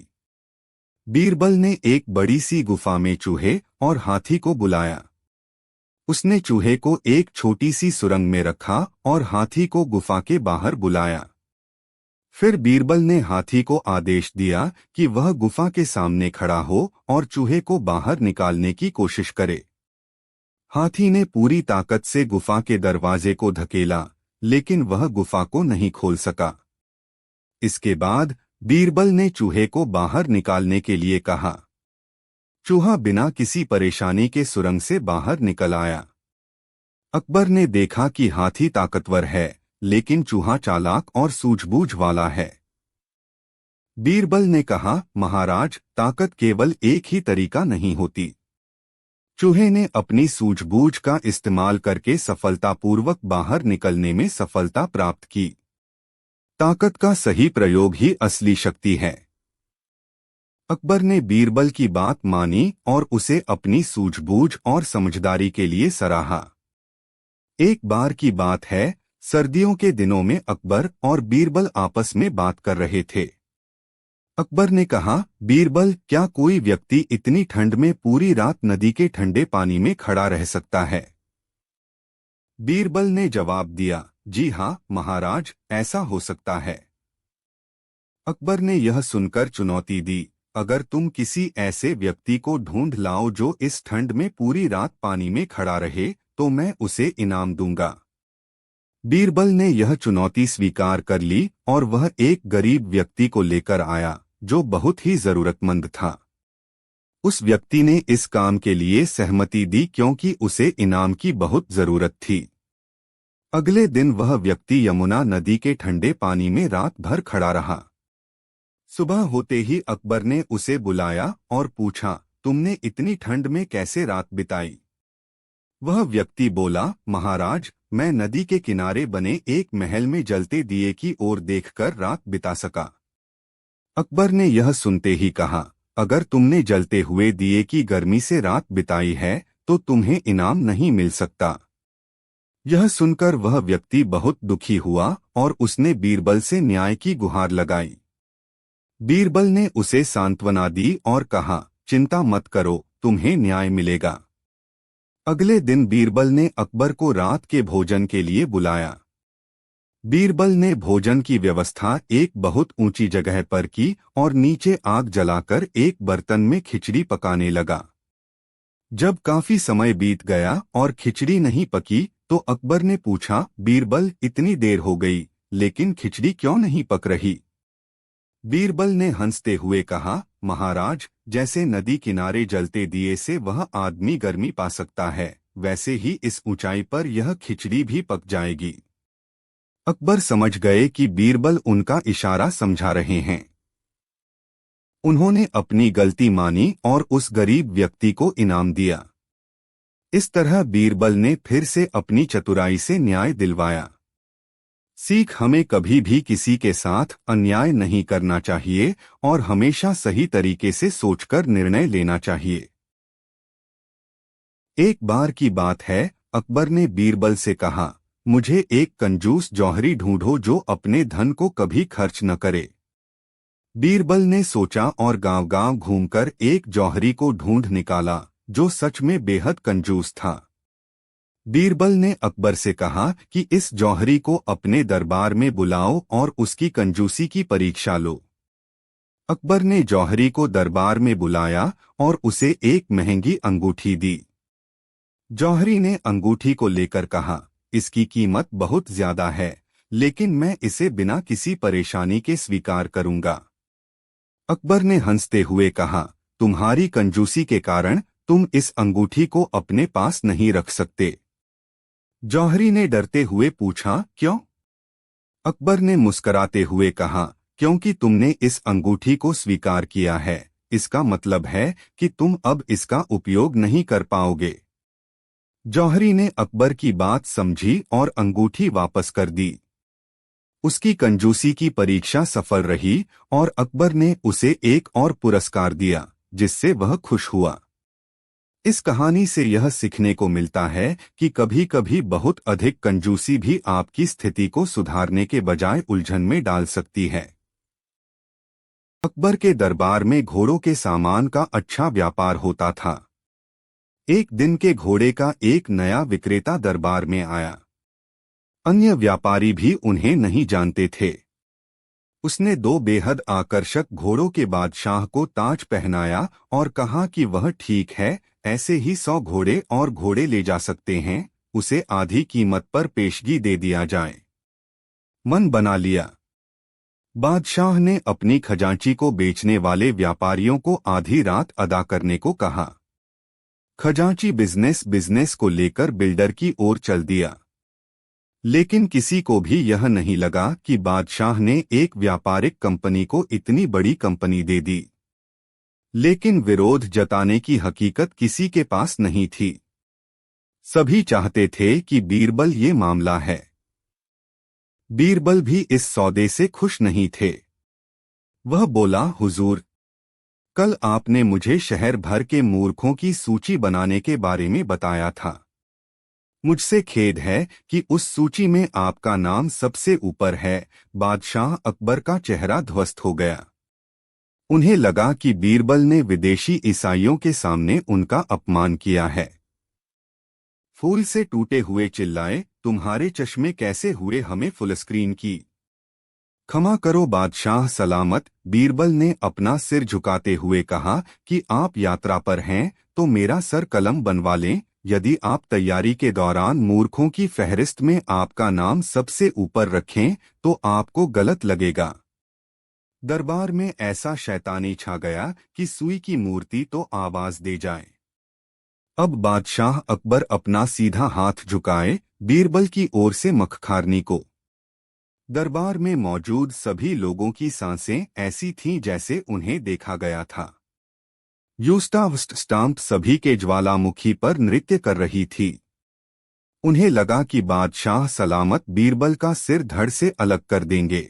बीरबल ने एक बड़ी सी गुफा में चूहे और हाथी को बुलाया। उसने चूहे को एक छोटी सी सुरंग में रखा और हाथी को गुफा के बाहर बुलाया। फिर बीरबल ने हाथी को आदेश दिया कि वह गुफा के सामने खड़ा हो और चूहे को बाहर निकालने की कोशिश करे। हाथी ने पूरी ताकत से गुफा के दरवाजे को धकेला, लेकिन वह गुफा को नहीं खोल सका। इसके बाद बीरबल ने चूहे को बाहर निकालने के लिए कहा। चूहा बिना किसी परेशानी के सुरंग से बाहर निकल आया। अकबर ने देखा कि हाथी ताकतवर है, लेकिन चूहा चालाक और सूझबूझ वाला है। बीरबल ने कहा, महाराज, ताकत केवल एक ही तरीका नहीं होती। चूहे ने अपनी सूझबूझ का इस्तेमाल करके सफलतापूर्वक बाहर निकलने में सफलता प्राप्त की। ताकत का सही प्रयोग ही असली शक्ति है। अकबर ने बीरबल की बात मानी और उसे अपनी सूझबूझ और समझदारी के लिए सराहा। एक बार की बात है, सर्दियों के दिनों में अकबर और बीरबल आपस में बात कर रहे थे। अकबर ने कहा, बीरबल, क्या कोई व्यक्ति इतनी ठंड में पूरी रात नदी के ठंडे पानी में खड़ा रह सकता है। बीरबल ने जवाब दिया, जी हाँ महाराज, ऐसा हो सकता है। अकबर ने यह सुनकर चुनौती दी, अगर तुम किसी ऐसे व्यक्ति को ढूंढ लाओ जो इस ठंड में पूरी रात पानी में खड़ा रहे, तो मैं उसे इनाम दूंगा। बीरबल ने यह चुनौती स्वीकार कर ली और वह एक गरीब व्यक्ति को लेकर आया जो बहुत ही जरूरतमंद था। उस व्यक्ति ने इस काम के लिए सहमति दी क्योंकि उसे इनाम की बहुत जरूरत थी। अगले दिन वह व्यक्ति यमुना नदी के ठंडे पानी में रात भर खड़ा रहा। सुबह होते ही अकबर ने उसे बुलाया और पूछा, तुमने इतनी ठंड में कैसे रात बिताई। वह व्यक्ति बोला, महाराज, मैं नदी के किनारे बने एक महल में जलते दिए की ओर देखकर रात बिता सका। अकबर ने यह सुनते ही कहा, अगर तुमने जलते हुए दिए की गर्मी से रात बिताई है तो तुम्हें इनाम नहीं मिल सकता। यह सुनकर वह व्यक्ति बहुत दुखी हुआ और उसने बीरबल से न्याय की गुहार लगाई। बीरबल ने उसे सांत्वना दी और कहा, चिंता मत करो, तुम्हें न्याय मिलेगा। अगले दिन बीरबल ने अकबर को रात के भोजन के लिए बुलाया। बीरबल ने भोजन की व्यवस्था एक बहुत ऊंची जगह पर की और नीचे आग जलाकर एक बर्तन में खिचड़ी पकाने लगा। जब काफी समय बीत गया और खिचड़ी नहीं पकी तो अकबर ने पूछा, बीरबल, इतनी देर हो गई लेकिन खिचड़ी क्यों नहीं पक रही। बीरबल ने हंसते हुए कहा, महाराज, जैसे नदी किनारे जलते दिए से वह आदमी गर्मी पा सकता है, वैसे ही इस ऊंचाई पर यह खिचड़ी भी पक जाएगी। अकबर समझ गए कि बीरबल उनका इशारा समझा रहे हैं। उन्होंने अपनी गलती मानी और उस गरीब व्यक्ति को इनाम दिया। इस तरह बीरबल ने फिर से अपनी चतुराई से न्याय दिलवाया। सीख, हमें कभी भी किसी के साथ अन्याय नहीं करना चाहिए और हमेशा सही तरीके से सोचकर निर्णय लेना चाहिए। एक बार की बात है, अकबर ने बीरबल से कहा, मुझे एक कंजूस जौहरी ढूंढो जो अपने धन को कभी खर्च न करे। बीरबल ने सोचा और गांव-गांव घूमकर एक जौहरी को ढूंढ निकाला जो सच में बेहद कंजूस था। बीरबल ने अकबर से कहा कि इस जौहरी को अपने दरबार में बुलाओ और उसकी कंजूसी की परीक्षा लो। अकबर ने जौहरी को दरबार में बुलाया और उसे एक महंगी अंगूठी दी। जौहरी ने अंगूठी को लेकर कहा, इसकी कीमत बहुत ज्यादा है, लेकिन मैं इसे बिना किसी परेशानी के स्वीकार करूंगा। अकबर ने हंसते हुए कहा, तुम्हारी कंजूसी के कारण तुम इस अंगूठी को अपने पास नहीं रख सकते। जौहरी ने डरते हुए पूछा, क्यों? अकबर ने मुस्कराते हुए कहा, क्योंकि तुमने इस अंगूठी को स्वीकार किया है, इसका मतलब है कि तुम अब इसका उपयोग नहीं कर पाओगे। जौहरी ने अकबर की बात समझी और अंगूठी वापस कर दी। उसकी कंजूसी की परीक्षा सफल रही और अकबर ने उसे एक और पुरस्कार दिया, जिससे वह खुश हुआ। इस कहानी से यह सीखने को मिलता है कि कभी कभी बहुत अधिक कंजूसी भी आपकी स्थिति को सुधारने के बजाय उलझन में डाल सकती है। अकबर के दरबार में घोड़ों के सामान का अच्छा व्यापार होता था। एक दिन के घोड़े का एक नया विक्रेता दरबार में आया। अन्य व्यापारी भी उन्हें नहीं जानते थे। उसने दो बेहद आकर्षक घोड़ों के बादशाह को ताज पहनाया और कहा कि वह ठीक है, ऐसे ही 100 घोड़े और घोड़े ले जा सकते हैं, उसे आधी कीमत पर पेशगी दे दिया जाए। मन बना लिया। बादशाह ने अपनी खजांची को बेचने वाले व्यापारियों को आधी रात अदा करने को कहा। खजांची बिजनेस को लेकर बिल्डर की ओर चल दिया। लेकिन किसी को भी यह नहीं लगा कि बादशाह ने एक व्यापारिक कंपनी को इतनी बड़ी कंपनी दे दी। लेकिन विरोध जताने की हकीकत किसी के पास नहीं थी। सभी चाहते थे कि बीरबल ये मामला है। बीरबल भी इस सौदे से खुश नहीं थे। वह बोला, हुजूर, कल आपने मुझे शहर भर के मूर्खों की सूची बनाने के बारे में बताया था। मुझसे खेद है कि उस सूची में आपका नाम सबसे ऊपर है। बादशाह अकबर का चेहरा ध्वस्त हो गया। उन्हें लगा कि बीरबल ने विदेशी ईसाइयों के सामने उनका अपमान किया है। फूल से टूटे हुए चिल्लाए, तुम्हारे चश्मे कैसे हुए हमें फुलस्क्रीन की। क्षमा करो बादशाह सलामत, बीरबल ने अपना सिर झुकाते हुए कहा कि आप यात्रा पर हैं तो मेरा सर कलम बनवा लें। यदि आप तैयारी के दौरान मूर्खों की फहरिस्त में आपका नाम सबसे ऊपर रखें तो आपको गलत लगेगा। दरबार में ऐसा शैतानी छा गया कि सुई की मूर्ति तो आवाज दे जाए। अब बादशाह अकबर अपना सीधा हाथ झुकाए बीरबल की ओर से मक्खारनी को। दरबार में मौजूद सभी लोगों की सांसें ऐसी थीं जैसे उन्हें देखा गया था। यूस्टाव स्टाम्प सभी के ज्वालामुखी पर नृत्य कर रही थी। उन्हें लगा कि बादशाह सलामत बीरबल का सिर धड़ से अलग कर देंगे।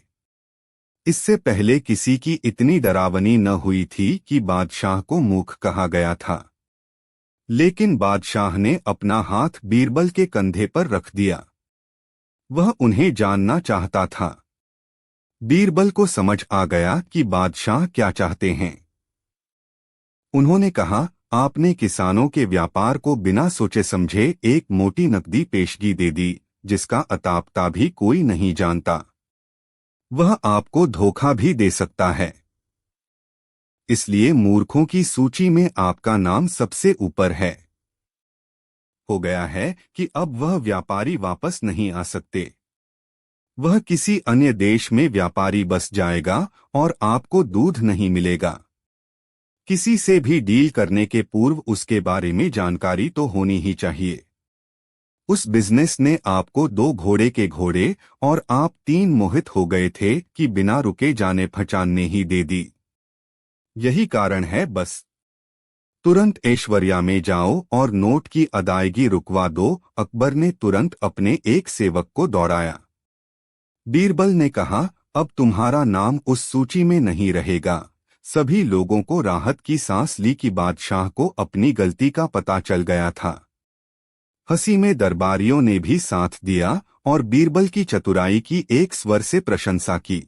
इससे पहले किसी की इतनी डरावनी न हुई थी कि बादशाह को मूर्ख कहा गया था। लेकिन बादशाह ने अपना हाथ बीरबल के कंधे पर रख दिया। वह उन्हें जानना चाहता था। बीरबल को समझ आ गया कि बादशाह क्या चाहते हैं। उन्होंने कहा, आपने किसानों के व्यापार को बिना सोचे समझे एक मोटी नकदी पेशगी दे दी, जिसका अतापता भी कोई नहीं जानता। वह आपको धोखा भी दे सकता है। इसलिए मूर्खों की सूची में आपका नाम सबसे ऊपर है। हो गया है कि अब वह व्यापारी वापस नहीं आ सकते। वह किसी अन्य देश में व्यापारी बस जाएगा और आपको दूध नहीं मिलेगा। किसी से भी डील करने के पूर्व उसके बारे में जानकारी तो होनी ही चाहिए। उस बिजनेस ने आपको 2 घोड़े के घोड़े और आप 3 मोहित हो गए थे कि बिना रुके जाने पहचानने ही दे दी। यही कारण है बस। तुरंत ऐश्वर्या में जाओ और नोट की अदायगी रुकवा दो। अकबर ने तुरंत अपने एक सेवक को दौड़ाया। बीरबल ने कहा, अब तुम्हारा नाम उस सूची में नहीं रहेगा। सभी लोगों को राहत की सांस ली कि बादशाह को अपनी गलती का पता चल गया था। हंसी में दरबारियों ने भी साथ दिया और बीरबल की चतुराई की एक स्वर से प्रशंसा की।